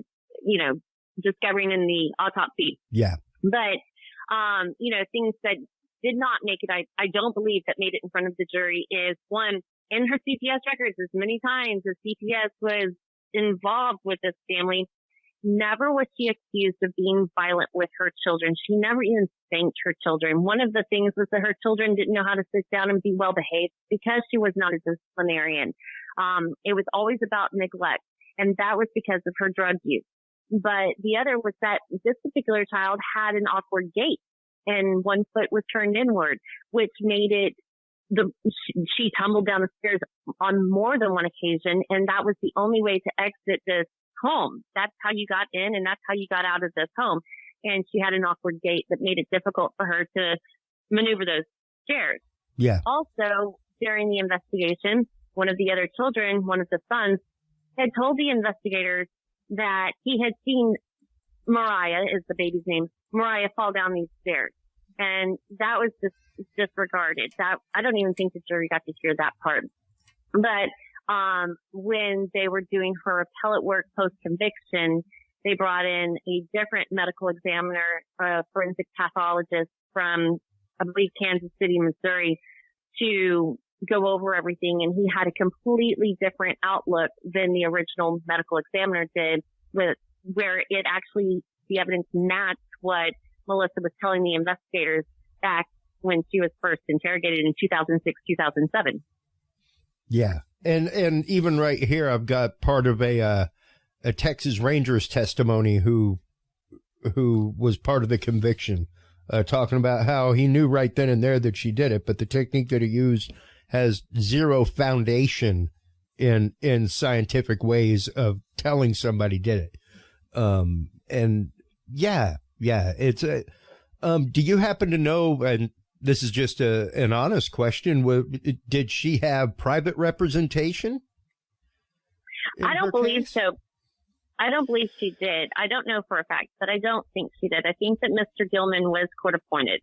discovering in the autopsy. Yeah. But things that did not make it, I don't believe that made it in front of the jury is, one, in her CPS records, as many times as CPS was involved with this family, never was she accused of being violent with her children. She never even spanked her children. One of the things was that her children didn't know how to sit down and be well behaved because she was not a disciplinarian. It was always about neglect, and that was because of her drug use. But the other was that this particular child had an awkward gait, and one foot was turned inward, which made it she tumbled down the stairs on more than one occasion, and that was the only way to exit this home. That's how you got in, and that's how you got out of this home. And she had an awkward gait that made it difficult for her to maneuver those stairs. Yeah. Also, during the investigation, one of the other children, one of the sons, had told the investigators that he had seen Mariah, is the baby's name, Mariah fall down these stairs. And that was just disregarded. That I don't even think the jury got to hear that part. But when they were doing her appellate work post-conviction, they brought in a different medical examiner, a forensic pathologist from, I believe, Kansas City, Missouri, to go over everything. And he had a completely different outlook than the original medical examiner did, where it actually, the evidence matched what Melissa was telling the investigators back when she was first interrogated in 2006, 2007. Yeah. And even right here, I've got part of a Texas Rangers testimony who was part of the conviction, talking about how he knew right then and there that she did it, but the technique that he used has zero foundation in scientific ways of telling somebody did it. And yeah, it's a, do you happen to know, and this is just an honest question, did she have private representation? I don't believe so. I don't believe she did. I don't know for a fact, but I don't think she did. I think that Mr. Gilman was court appointed.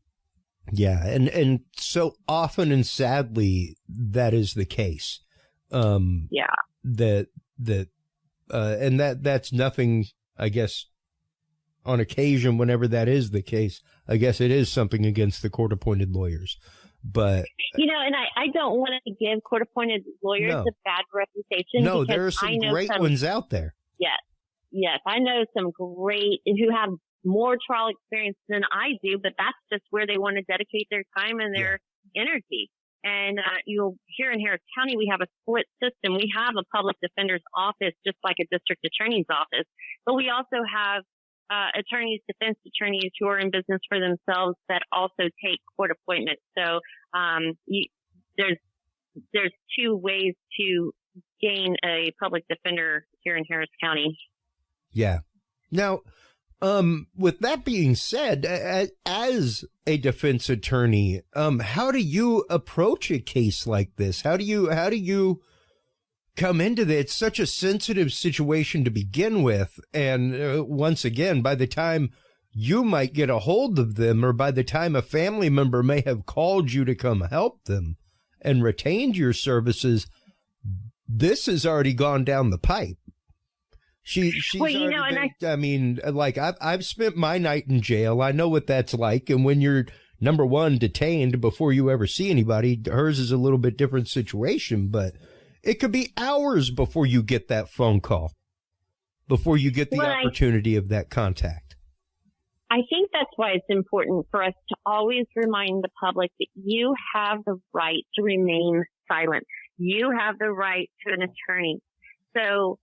Yeah, and so often and sadly that is the case. Yeah. And that's nothing, I guess, on occasion, whenever that is the case, I guess it is something against the court-appointed lawyers. But and I don't want to give court-appointed lawyers a bad reputation. No, there are some great ones out there. Yes, I know some great who have more trial experience than I do, but that's just where they want to dedicate their time and their energy. And you'll here in Harris County, we have a split system. We have a public defender's office, just like a district attorney's office, but we also have attorneys, defense attorneys who are in business for themselves that also take court appointments. So there's two ways to gain a public defender here in Harris County. Yeah. Now, with that being said, as a defense attorney, how do you approach a case like this? How do you come into this? It's such a sensitive situation to begin with. And once again, by the time you might get a hold of them, or by the time a family member may have called you to come help them and retained your services, this has already gone down the pipe. She's I've spent my night in jail. I know what that's like. And when you're, number one, detained before you ever see anybody, hers is a little bit different situation, but it could be hours before you get that phone call, before you get the opportunity of that contact. I think that's why it's important for us to always remind the public that you have the right to remain silent. You have the right to an attorney. So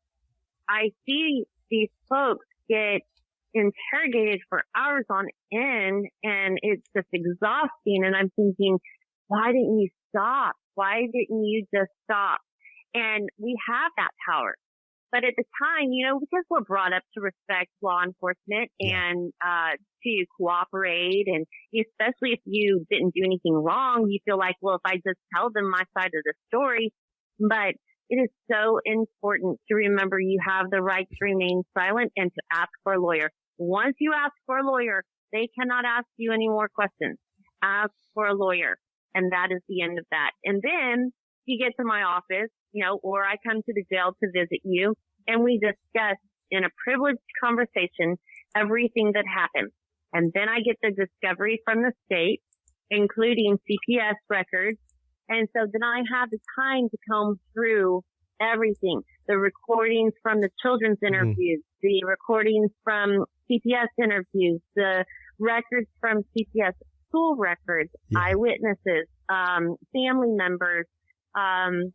I see these folks get interrogated for hours on end, and it's just exhausting. And I'm thinking, why didn't you stop? Why didn't you just stop? And we have that power. But at the time, because we're brought up to respect law enforcement and to cooperate, and especially if you didn't do anything wrong, you feel like, well, if I just tell them my side of the story. But it is so important to remember you have the right to remain silent and to ask for a lawyer. Once you ask for a lawyer, they cannot ask you any more questions. Ask for a lawyer. And that is the end of that. And then you get to my office, or I come to the jail to visit you, and we discuss in a privileged conversation everything that happened. And then I get the discovery from the state, including CPS records. And so then I have the time to comb through everything, the recordings from the children's interviews, the recordings from CPS interviews, the records from CPS school records, eyewitnesses, family members, and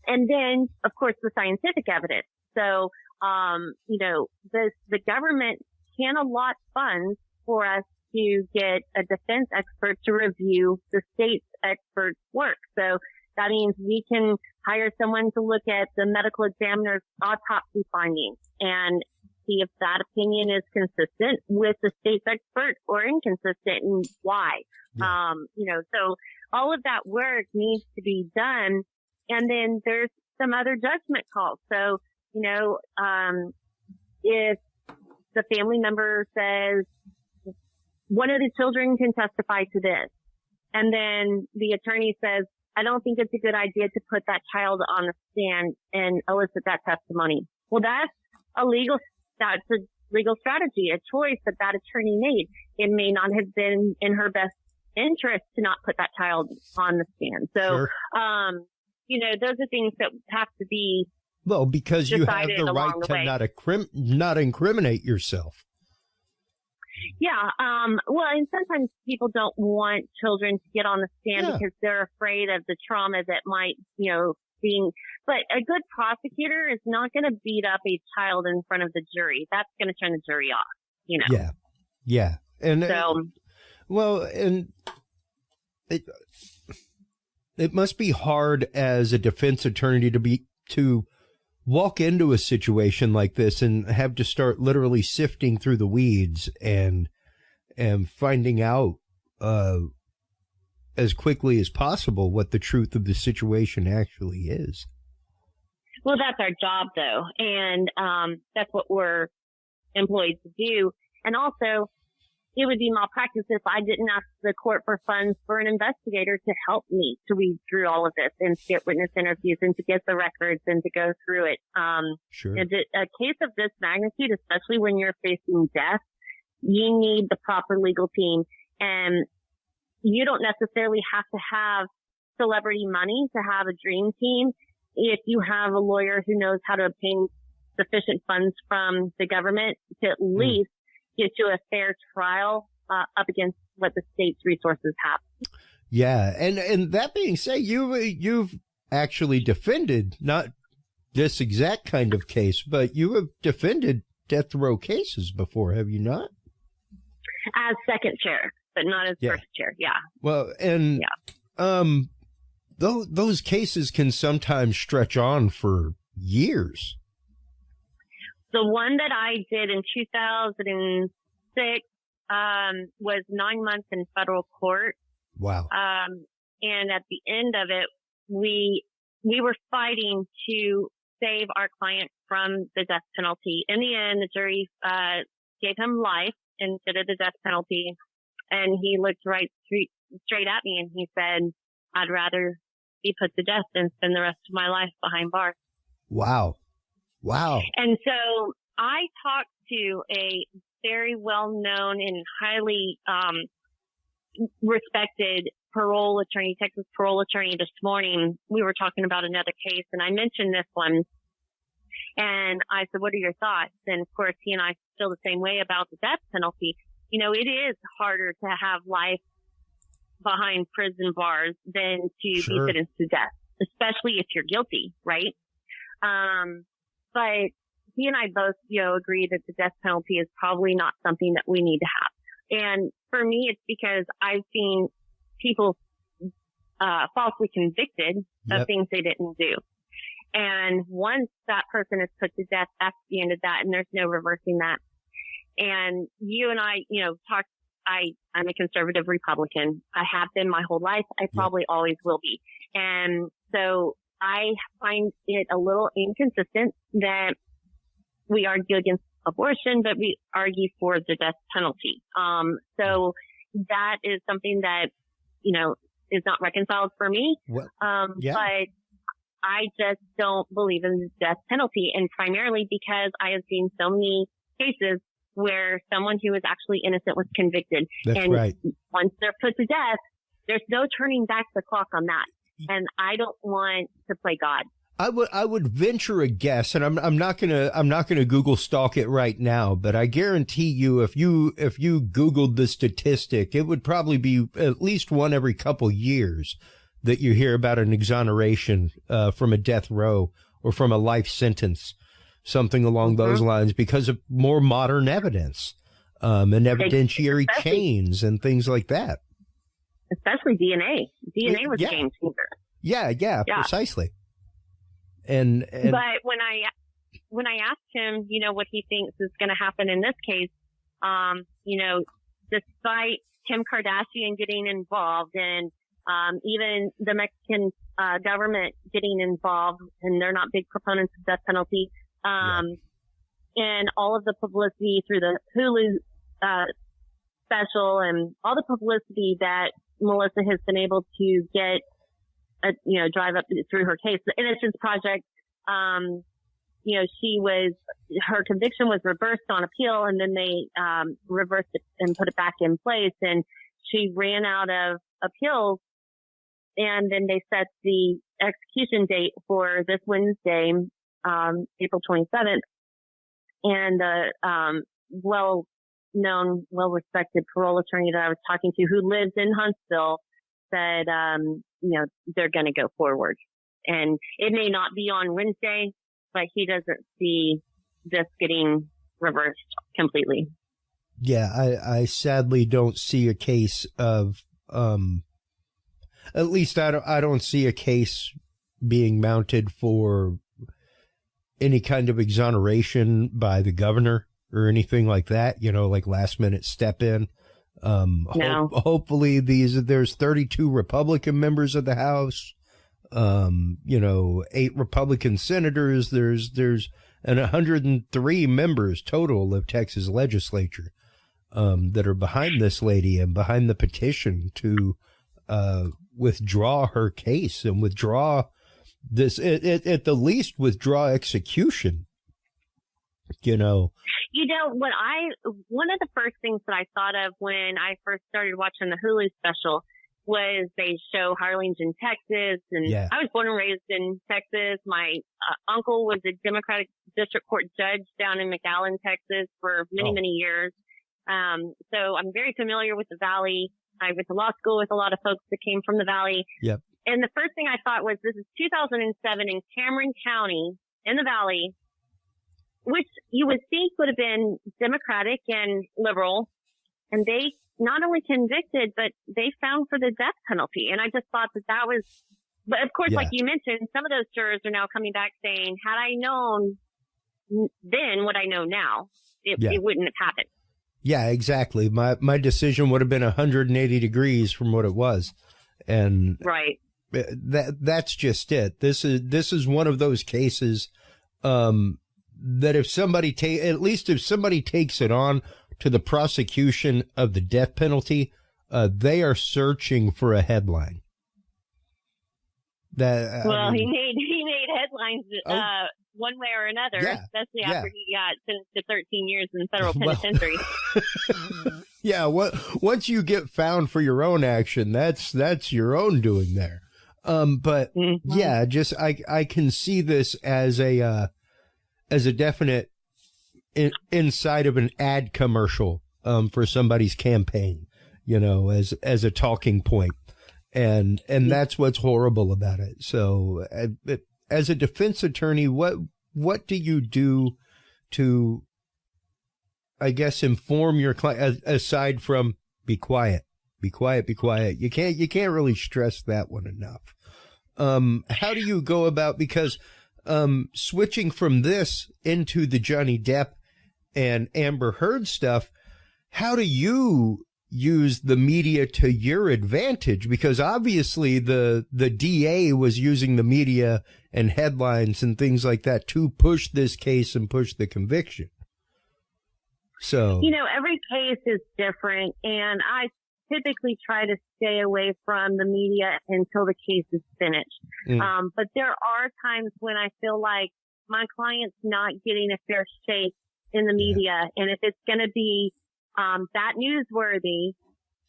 then, of course, the scientific evidence. So, the government can allot funds for us to get a defense expert to review the state's expert's work. So that means we can hire someone to look at the medical examiner's autopsy findings and see if that opinion is consistent with the state's expert or inconsistent and why. Yeah. So all of that work needs to be done. And then there's some other judgment calls. So, if the family member says one of the children can testify to this, and then the attorney says, I don't think it's a good idea to put that child on the stand and elicit that testimony. Well, that's a legal strategy, a choice that attorney made. It may not have been in her best interest to not put that child on the stand. So, those are things that have to be because you have the right to not incriminate yourself. Yeah. And sometimes people don't want children to get on the stand because they're afraid of the trauma that might, but a good prosecutor is not going to beat up a child in front of the jury. That's going to turn the jury off, Yeah. Yeah. And so, it must be hard as a defense attorney to walk into a situation like this and have to start literally sifting through the weeds and finding out as quickly as possible what the truth of the situation actually is. Well, that's our job, though, and that's what we're employed to do. And also, it would be malpractice if I didn't ask the court for funds for an investigator to help me to read through all of this and to get witness interviews and to get the records and to go through it. Sure. A case of this magnitude, especially when you're facing death, you need the proper legal team, and you don't necessarily have to have celebrity money to have a dream team. If you have a lawyer who knows how to obtain sufficient funds from the government to at least get you a fair trial up against what the state's resources have. Yeah, and that being said, you've actually defended not this exact kind of case, but you have defended death row cases before, have you not? As second chair, but not as first chair. Yeah. Well, and those cases can sometimes stretch on for years. The one that I did in 2006 was 9 months in federal court. Wow. And at the end of it, we were fighting to save our client from the death penalty. In the end, the jury gave him life instead of the death penalty. And he looked right straight at me and he said, I'd rather be put to death than spend the rest of my life behind bars. Wow. Wow. And so I talked to a very well-known and highly respected parole attorney, Texas parole attorney this morning. We were talking about another case and I mentioned this one. And I said, what are your thoughts? And of course, he and I feel the same way about the death penalty. It is harder to have life behind prison bars than to be sentenced to death, especially if you're guilty, right? But he and I both, agree that the death penalty is probably not something that we need to have. And for me, it's because I've seen people falsely convicted of things they didn't do. And once that person is put to death, that's the end of that, and there's no reversing that. And you and I, talked. I'm a conservative Republican. I have been my whole life. I probably always will be. And so I find it a little inconsistent that we argue against abortion, but we argue for the death penalty. So that is something that, is not reconciled for me. But I just don't believe in the death penalty, and primarily because I have seen so many cases where someone who was actually innocent was convicted. That's and right. once they're put to death, there's no turning back the clock on that. And I don't want to play God. I would venture a guess, and I'm not gonna Google stalk it right now, but I guarantee you if you Googled the statistic, it would probably be at least one every couple years that you hear about an exoneration from a death row or from a life sentence, something along those lines, because of more modern evidence and evidentiary chains and things like that. Especially DNA. DNA was a game changer. Yeah, precisely. And but when I asked him, what he thinks is going to happen in this case, despite Kim Kardashian getting involved and even the Mexican government getting involved, and they're not big proponents of death penalty, and all of the publicity through the Hulu special and all the publicity that Melissa has been able to get, drive up through her case, the Innocence Project, her conviction was reversed on appeal, and then they reversed it and put it back in place, and she ran out of appeals, and then they set the execution date for this Wednesday, April 27th, and the well-known, well-respected parole attorney that I was talking to, who lives in Huntsville, said, they're going to go forward. And it may not be on Wednesday, but he doesn't see this getting reversed completely. Yeah, I sadly don't see a case of, at least I don't see a case being mounted for any kind of exoneration by the governor or anything like that, like last minute step in. No. Hopefully there's 32 Republican members of the House, 8 Republican senators. There's 103 members total of Texas legislature, that are behind this lady and behind the petition to, withdraw her case and withdraw this, at the least withdraw execution, one of the first things that I thought of when I first started watching the Hulu special was they show Harlingen, Texas. And I was born and raised in Texas. My uncle was a Democratic district court judge down in McAllen, Texas for many years. So I'm very familiar with the Valley. I went to law school with a lot of folks that came from the Valley. Yep. And the first thing I thought was, this is 2007 in Cameron County in the Valley, which you would think would have been Democratic and liberal. And they not only convicted, but they found for the death penalty. And I just thought that was, but of course, like you mentioned, some of those jurors are now coming back saying, had I known then what I know now, it wouldn't have happened. Yeah, exactly. My decision would have been 180 degrees from what it was. And right. That's just it. This is one of those cases, that if somebody if somebody takes it on to the prosecution of the death penalty, they are searching for a headline. He made headlines one way or another, especially after he got sentenced to 13 years in federal penitentiary. Once you get found for your own action, that's your own doing there. But I can see this as a definite inside of an ad commercial, for somebody's campaign, as a talking point. And that's what's horrible about it. So as a defense attorney, what do you do to, I guess, inform your client, aside from be quiet? Be quiet. You can't really stress that one enough. How do you go about, because, switching from this into the Johnny Depp and Amber Heard stuff, how do you use the media to your advantage? Because obviously the DA was using the media and headlines and things like that to push this case and push the conviction. So, every case is different, and I typically try to stay away from the media until the case is finished. But there are times when I feel like my client's not getting a fair shake in the media. And if it's going to be that newsworthy,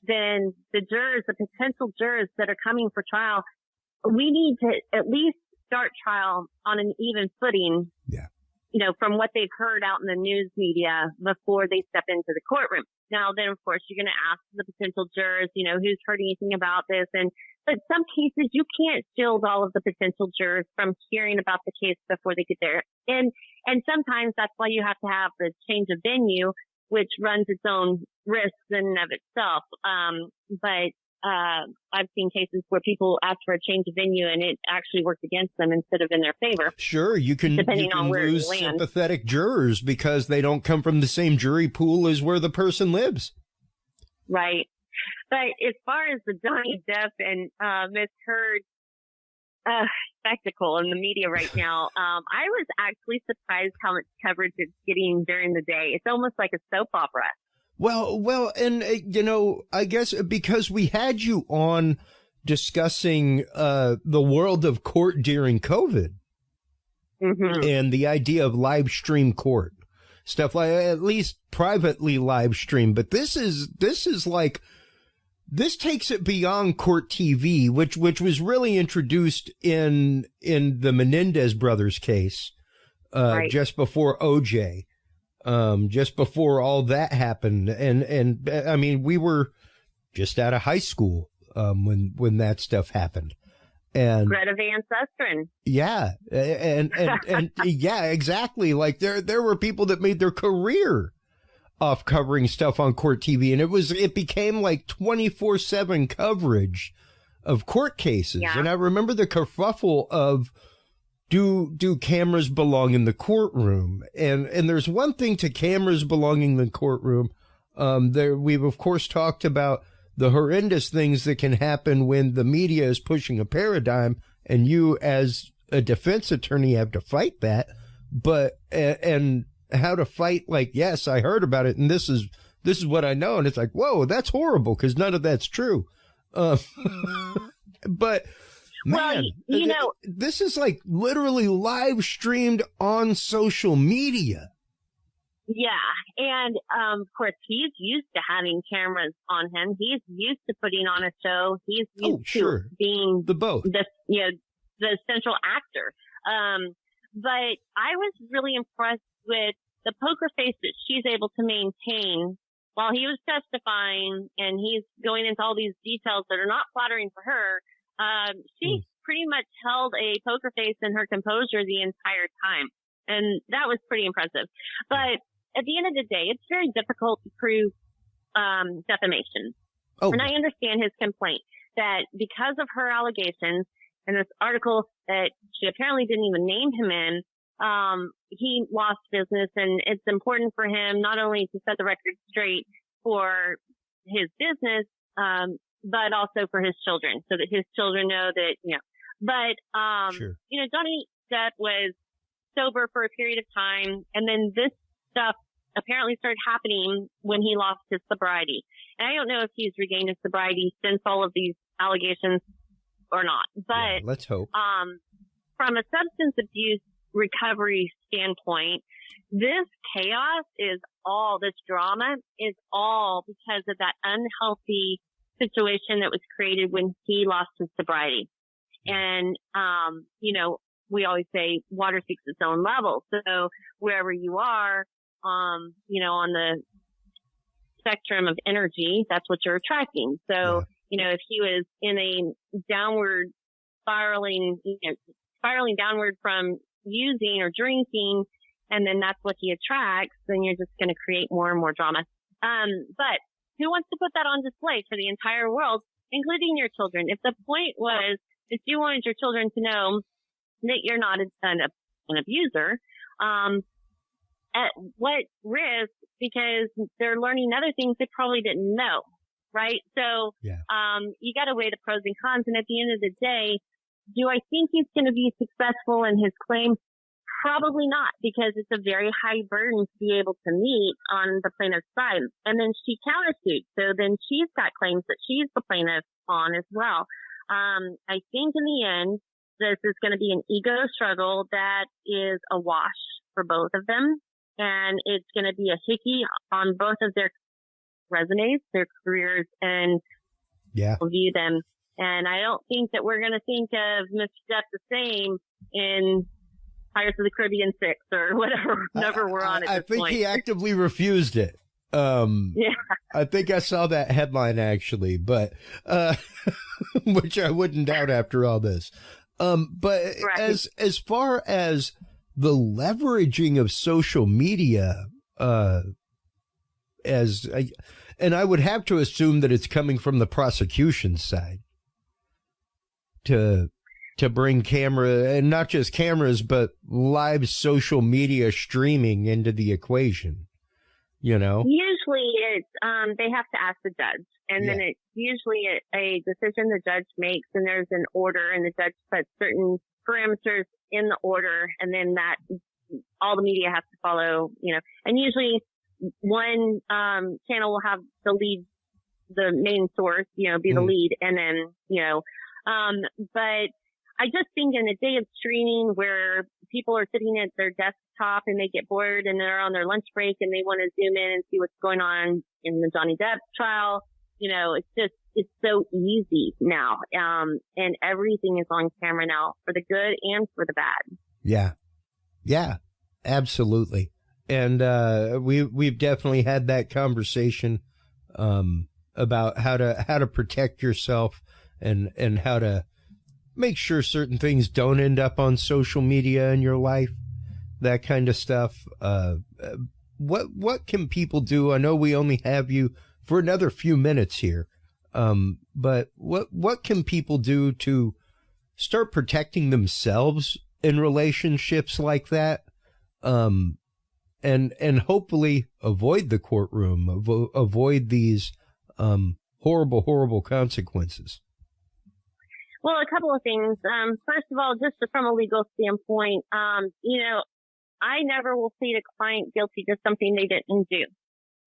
then the jurors, the potential jurors that are coming for trial, we need to at least start trial on an even footing. Yeah. You know, from what they've heard out in the news media before they step into the courtroom. Now, then, of course, you're going to ask the potential jurors, you know, who's heard anything about this. But some cases, you can't shield all of the potential jurors from hearing about the case before they get there. And sometimes that's why you have to have the change of venue, which runs its own risks in and of itself. But I've seen cases where people ask for a change of venue and it actually worked against them instead of in their favor. Sure, you can lose sympathetic jurors because they don't come from the same jury pool as where the person lives. Right. But as far as the Johnny Depp and Miss Heard spectacle in the media right now, I was actually surprised how much coverage it's getting during the day. It's almost like a soap opera. Well, and, you know, I guess because we had you on discussing the world of court during COVID and the idea of live stream court, stuff like at least privately live stream. But this is like, this takes it beyond court TV, which was really introduced in the Menendez brothers case, right, just before OJ. Just before all that happened. And I mean, we were just out of high school, when that stuff happened. And Greta Van Susteren. Yeah. And yeah, exactly. Like there were people that made their career off covering stuff on court TV. And it became like 24/7 coverage of court cases. Yeah. And I remember the kerfuffle of, do cameras belong in the courtroom? And there's one thing to cameras belonging in the courtroom. We've of course talked about the horrendous things that can happen when the media is pushing a paradigm and you as a defense attorney have to fight that, and how to fight, like, yes, I heard about it and this is what I know. And it's like, whoa, that's horrible because none of that's true. But man, well, you know, this is like literally live streamed on social media. Yeah. And, of course, he's used to having cameras on him. He's used to putting on a show. He's used to being the central actor. But I was really impressed with the poker face that she's able to maintain while he was testifying and he's going into all these details that are not flattering for her. She pretty much held a poker face and her composure the entire time. And that was pretty impressive. But at the end of the day, it's very difficult to prove defamation. And I understand his complaint that because of her allegations and this article that she apparently didn't even name him in, he lost business. And it's important for him not only to set the record straight for his business, but also for his children, so that his children know that, you know. But, you know, Johnny Depp was sober for a period of time, and then this stuff apparently started happening when he lost his sobriety. And I don't know if he's regained his sobriety since all of these allegations or not. But let's hope. From a substance abuse recovery standpoint, this chaos this drama is all because of that unhealthy situation that was created when he lost his sobriety. And, you know, we always say water seeks its own level. So wherever you are, you know, on the spectrum of energy, that's what you're attracting. So, you know, if he was in a downward spiraling downward from using or drinking, and then that's what he attracts, then you're just going to create more and more drama. But who wants to put that on display for the entire world, including your children? If the point was that you wanted your children to know that you're not an abuser, at what risk? Because they're learning other things they probably didn't know, right? So, you got to weigh the pros and cons. And at the end of the day, do I think he's going to be successful in his claim? Probably not, because it's a very high burden to be able to meet on the plaintiff's side. And then she countersued. So then she's got claims that she's the plaintiff on as well. I think in the end, this is going to be an ego struggle that is a wash for both of them. and it's going to be a hickey on both of their resumes, their careers, and view them. And I don't think that we're going to think of Mr. Depp the same in Pirates of the Caribbean 6 or whatever number we're on at this point. I think he actively refused it. I think I saw that headline actually, but which I wouldn't doubt after all this. But right. as far as the leveraging of social media, and I would have to assume that it's coming from the prosecution side to bring camera, and not just cameras, but live social media streaming into the equation, you know? Usually it's, they have to ask the judge, and then it's usually a decision the judge makes, and there's an order, and the judge puts certain parameters in the order, and then that all the media has to follow, you know, and usually one, channel will have the main source, you know, be the lead, and then, you know, but I just think in a day of streaming where people are sitting at their desktop and they get bored and they're on their lunch break and they want to zoom in and see what's going on in the Johnny Depp trial, you know, it's so easy now. And everything is on camera now, for the good and for the bad. Yeah. Yeah, absolutely. And, we've definitely had that conversation, about how to protect yourself and how to make sure certain things don't end up on social media in your life, that kind of stuff. What can people do? I know we only have you for another few minutes here. But what can people do to start protecting themselves in relationships like that? And hopefully avoid the courtroom, avoid these, horrible consequences. Well, a couple of things. First of all, just from a legal standpoint, you know, I never will plead a client guilty to something they didn't do.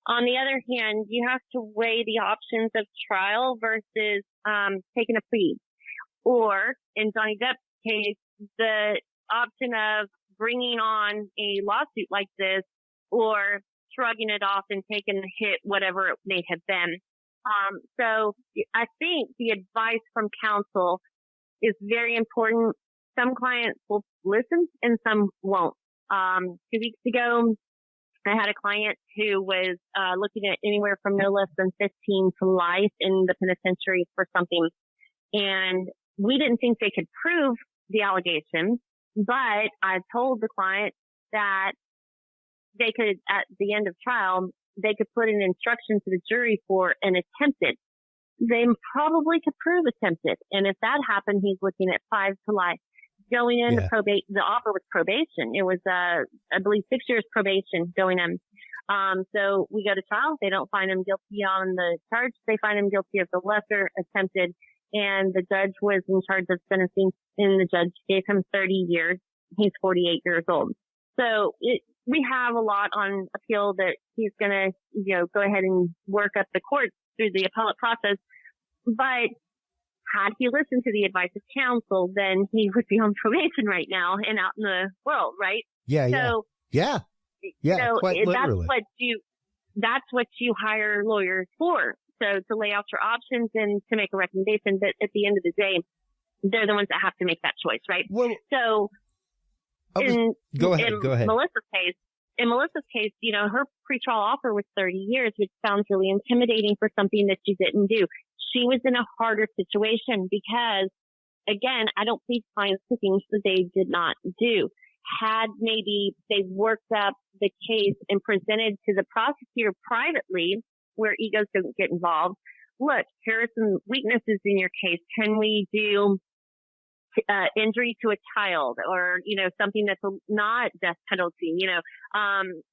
On the other hand, you have to weigh the options of trial versus taking a plea. Or, in Johnny Depp's case, the option of bringing on a lawsuit like this or shrugging it off and taking the hit, whatever it may have been. So I think the advice from counsel is very important. Some clients will listen and some won't. 2 weeks ago, I had a client who was looking at anywhere from no less than 15 to life in the penitentiary for something. And we didn't think they could prove the allegation, but I told the client that they could, at the end of trial, they could put an instruction to the jury for an attempted. They probably could prove attempted. And if that happened, he's looking at 5 to life. Going into probate, the offer was probation. It was, I believe 6 years probation going in. So we go to trial. They don't find him guilty on the charge. They find him guilty of the lesser attempted. And the judge was in charge of sentencing, and the judge gave him 30 years. He's 48 years old. So we have a lot on appeal that he's going to, you know, go ahead and work up the courts through the appellate process. But had he listened to the advice of counsel, then he would be on probation right now and out in the world, right? Yeah. So, so quite literally. That's what you hire lawyers for. So to lay out your options and to make a recommendation. But at the end of the day, they're the ones that have to make that choice, right? Well, so go ahead. In Melissa's case, you know, her pretrial offer was 30 years, which sounds really intimidating for something that you didn't do. She was in a harder situation because, again, I don't plead clients to things that they did not do. Had maybe they worked up the case and presented to the prosecutor privately, where egos don't get involved. Look, here are some weaknesses in your case. Can we do injury to a child, or, you know, something that's not death penalty, you know,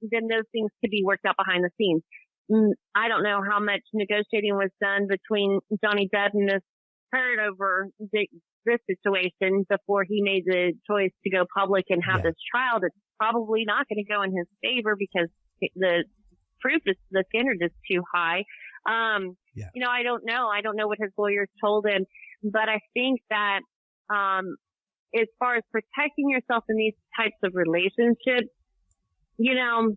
then those things could be worked out behind the scenes. I don't know how much negotiating was done between Johnny Depp and Miss Heard over this situation before he made the choice to go public and have this trial that's probably not going to go in his favor because the standard is too high. You know, I don't know. I don't know what his lawyers told him, but I think that, as far as protecting yourself in these types of relationships, you know,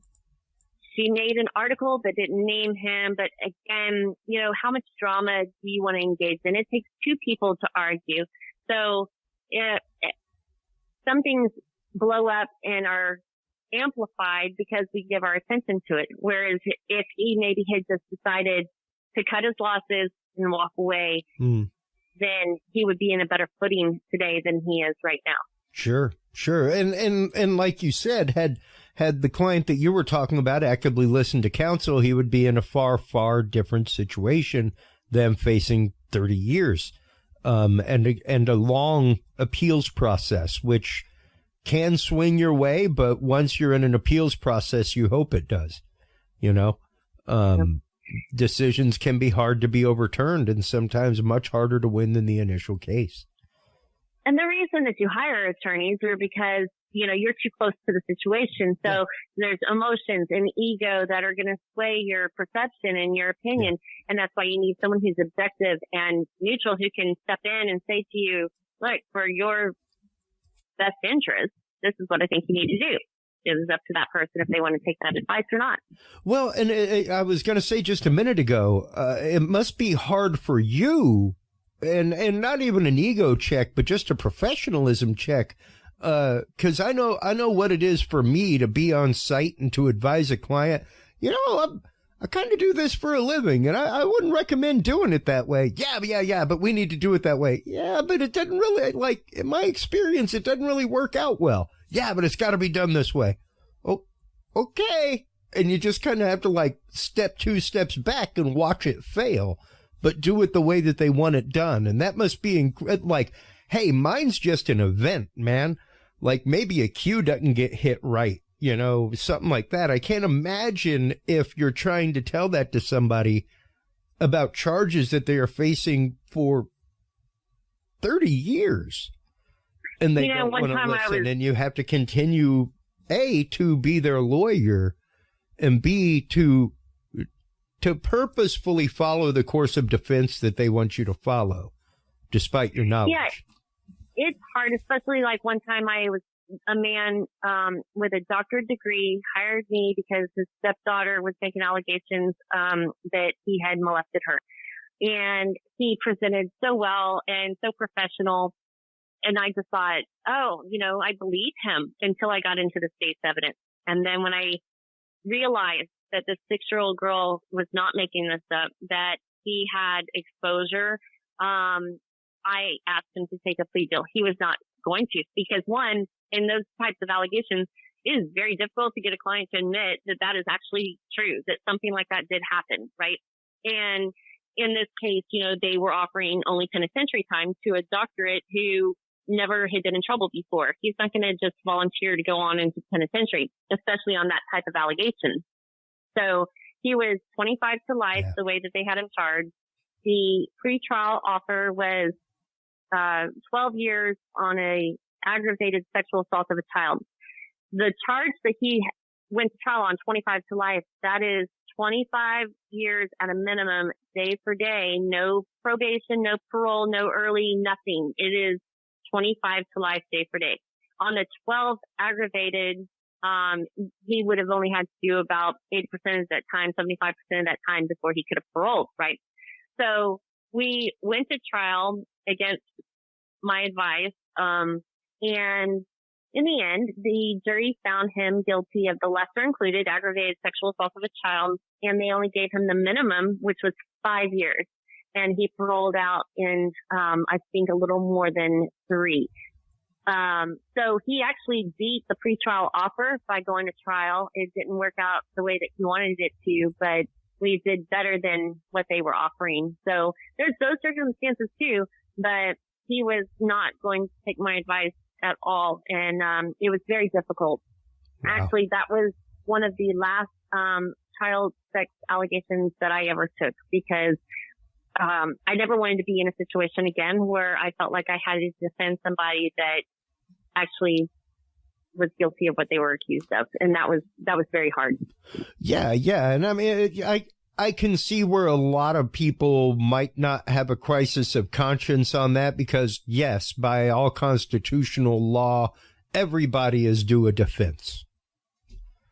she made an article but didn't name him. But again, you know, how much drama do you want to engage in? It takes two people to argue. So some things blow up and are amplified because we give our attention to it. Whereas if he maybe had just decided to cut his losses and walk away, then he would be in a better footing today than he is right now. Sure. And like you said, had the client that you were talking about actively listened to counsel, he would be in a far, far different situation than facing 30 years, and a long appeals process, which can swing your way, but once you're in an appeals process, you hope it does. You know, decisions can be hard to be overturned and sometimes much harder to win than the initial case. And the reason that you hire attorneys are because, you know, you're too close to the situation. So there's emotions and ego that are going to sway your perception and your opinion. And that's why you need someone who's objective and neutral, who can step in and say to you, look, for your best interest, this is what I think you need to do. It is up to that person if they want to take that advice or not. Well, and I was going to say just a minute ago, it must be hard for you, and not even an ego check, but just a professionalism check. 'Cause I know what it is for me to be on site and to advise a client. You know, I kind of do this for a living, and I wouldn't recommend doing it that way. Yeah, but we need to do it that way. Yeah, but it doesn't really, like, in my experience, it doesn't really work out well. Yeah, but it's got to be done this way. Oh, okay. And you just kind of have to, like, step 2 steps back and watch it fail, but do it the way that they want it done. And that must be, like, hey, mine's just an event, man. Like, maybe a cue doesn't get hit right. You know, something like that. I can't imagine if you're trying to tell that to somebody about charges that they are facing for 30 years. And they don't want to listen. And you have to continue, A, to be their lawyer, and B, to purposefully follow the course of defense that they want you to follow, despite your knowledge. Yeah, it's hard, especially like one time I was a man with a doctorate degree hired me because his stepdaughter was making allegations that he had molested her. And he presented so well and so professional. And I just thought, oh, you know, I believe him until I got into the state's evidence. And then when I realized that this 6-year-old girl was not making this up, that he had exposure, I asked him to take a plea deal. He was not going to, because one, in those types of allegations, it is very difficult to get a client to admit that that is actually true, that something like that did happen, right? And in this case, you know, they were offering only penitentiary time to a doctorate who never had been in trouble before. He's not going to just volunteer to go on into penitentiary, especially on that type of allegation. So he was 25 to life, the way that they had him charged. The pretrial offer was 12 years on a aggravated sexual assault of a child. The charge that he went to trial on, 25 to life, that is 25 years at a minimum, day for day, no probation, no parole, no early, nothing. It is 25 to life, day for day. On the 12 aggravated, he would have only had to do about 80% of that time, 75% of that time before he could have paroled, right? So we went to trial against my advice, and in the end, the jury found him guilty of the lesser included aggravated sexual assault of a child, and they only gave him the minimum, which was 5 years. And he paroled out in, I think, a little more than 3. So he actually beat the pretrial offer by going to trial. It didn't work out the way that he wanted it to, but we did better than what they were offering. So there's those circumstances too, but he was not going to take my advice at all. And it was very difficult. Wow. Actually, that was one of the last child sex allegations that I ever took, because I never wanted to be in a situation again where I felt like I had to defend somebody that actually was guilty of what they were accused of. And that was very hard. Yeah. And I mean, I can see where a lot of people might not have a crisis of conscience on that, because yes, by all constitutional law, everybody is due a defense.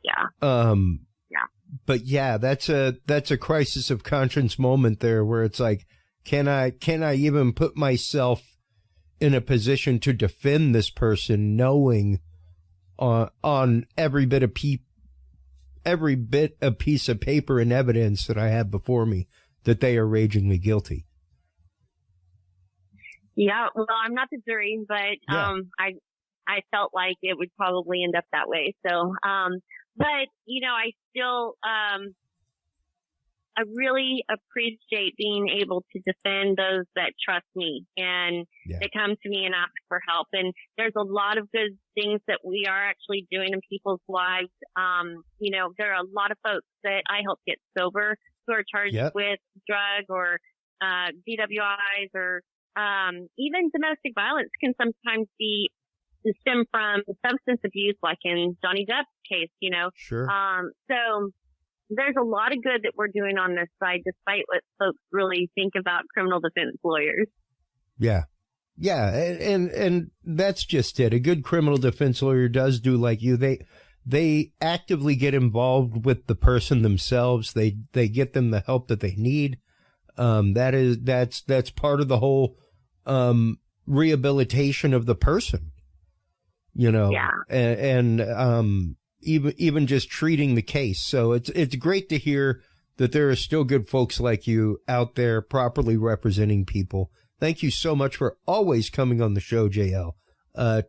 Yeah. But yeah, that's a crisis of conscience moment there where it's like, can I even put myself in a position to defend this person, knowing on every bit of piece of paper and evidence that I have before me that they are ragingly guilty. Yeah, well, I'm not the jury, but I felt like it would probably end up that way. So, but I still I really appreciate being able to defend those that trust me and they come to me and ask for help. And there's a lot of good things that we are actually doing in people's lives. There are a lot of folks that I help get sober who are charged with drug or DWIs or even domestic violence can sometimes stem from substance abuse, like in Johnny Depp's case, Sure. So there's a lot of good that we're doing on this side, despite what folks really think about criminal defense lawyers. Yeah. Yeah. And that's just it. A good criminal defense lawyer does do like you. They actively get involved with the person themselves. They get them the help that they need. That's part of the whole, rehabilitation of the person, and even just treating the case. So it's great to hear that there are still good folks like you out there properly representing people. Thank you so much for always coming on the show, JL. Thanks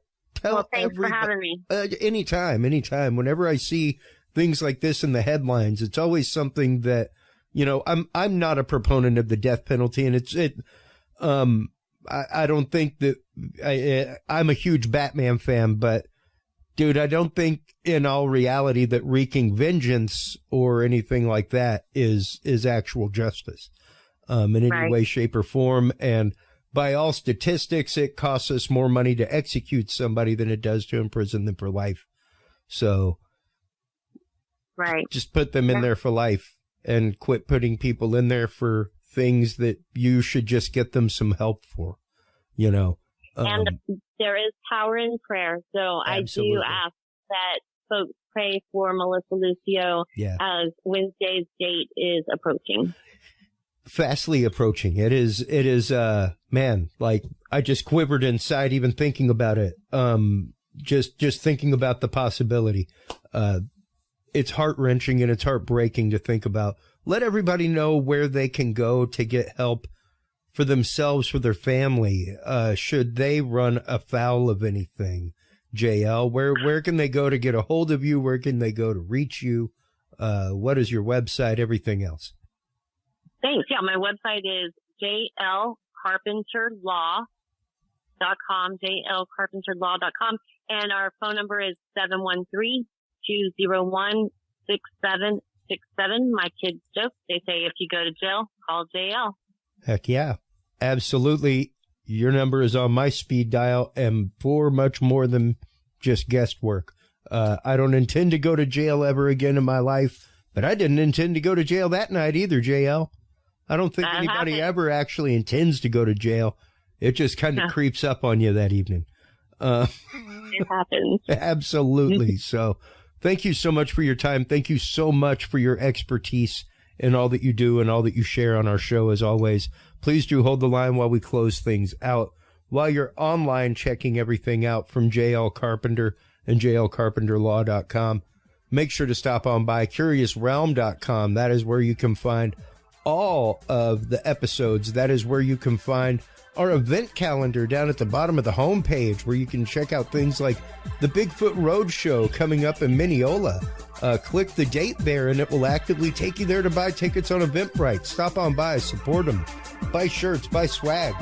for having me. Anytime. Whenever I see things like this in the headlines, it's always something that, I'm not a proponent of the death penalty, and I don't think that I'm a huge Batman fan, but dude, I don't think in all reality that wreaking vengeance or anything like that is actual justice, in any way, shape, or form. And by all statistics, it costs us more money to execute somebody than it does to imprison them for life. So just put them in there for life and quit putting people in there for things that you should just get them some help for, and there is power in prayer. So absolutely. I do ask that folks pray for Melissa Lucio as Wednesday's date is approaching. Fastly approaching. It is, man, like I just quivered inside even thinking about it. Just thinking about the possibility. It's heart-wrenching and it's heartbreaking to think about. Let everybody know where they can go to get help for themselves, for their family, should they run afoul of anything. JL, where can they go to get a hold of you? Where can they go to reach you? What is your website? Everything else. Thanks. Yeah, my website is jlcarpenterlaw.com, jlcarpenterlaw.com, and our phone number is 713-201-6767. My kids joke. They say if you go to jail, call JL. Heck yeah. Absolutely. Your number is on my speed dial and for much more than just guest work. I don't intend to go to jail ever again in my life, but I didn't intend to go to jail that night either, JL. I don't think anybody ever actually intends to go to jail. It just kind of creeps up on you that evening. It happens. Absolutely. So thank you so much for your time. Thank you so much for your expertise and all that you do and all that you share on our show, as always. Please do hold the line while we close things out. While you're online checking everything out from JL Carpenter and jlcarpenterlaw.com, make sure to stop on by curiousrealm.com. That is where you can find all of the episodes. That is where you can find our event calendar down at the bottom of the homepage, where you can check out things like the Bigfoot Roadshow coming up in Mineola. Click the date there and it will actively take you there to buy tickets on Eventbrite. Stop on by, support them, buy shirts, buy swag.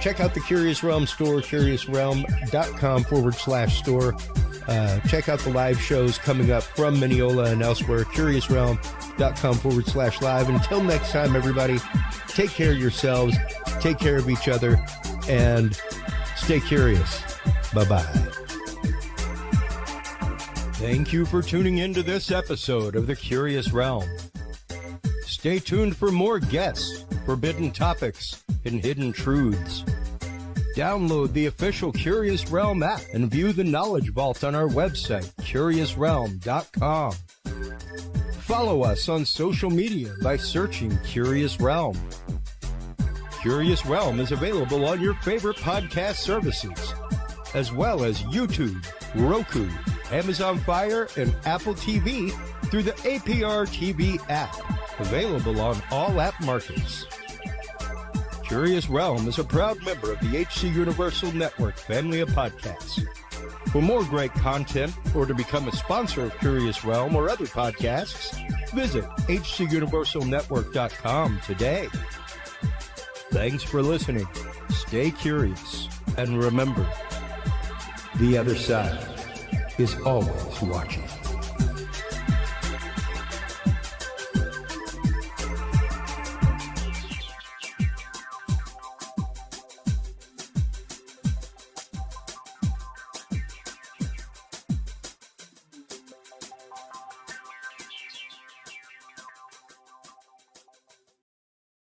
Check out the Curious Realm store, curiousrealm.com/store. Check out the live shows coming up from Mineola and elsewhere, curiousrealm.com/live. Until next time, everybody, take care of yourselves, take care of each other, and stay curious. Bye-bye. Thank you for tuning in to this episode of The Curious Realm. Stay tuned for more guests, forbidden topics, and hidden truths. Download the official Curious Realm app and view the Knowledge Vault on our website, curiousrealm.com. Follow us on social media by searching Curious Realm. Curious Realm is available on your favorite podcast services, as well as YouTube, Roku, Amazon Fire, and Apple TV through the APR TV app, available on all app markets. Curious Realm is a proud member of the HC Universal Network family of podcasts. For more great content or to become a sponsor of Curious Realm or other podcasts, visit hcuniversalnetwork.com today. Thanks for listening. Stay curious. And remember, the other side is always watching.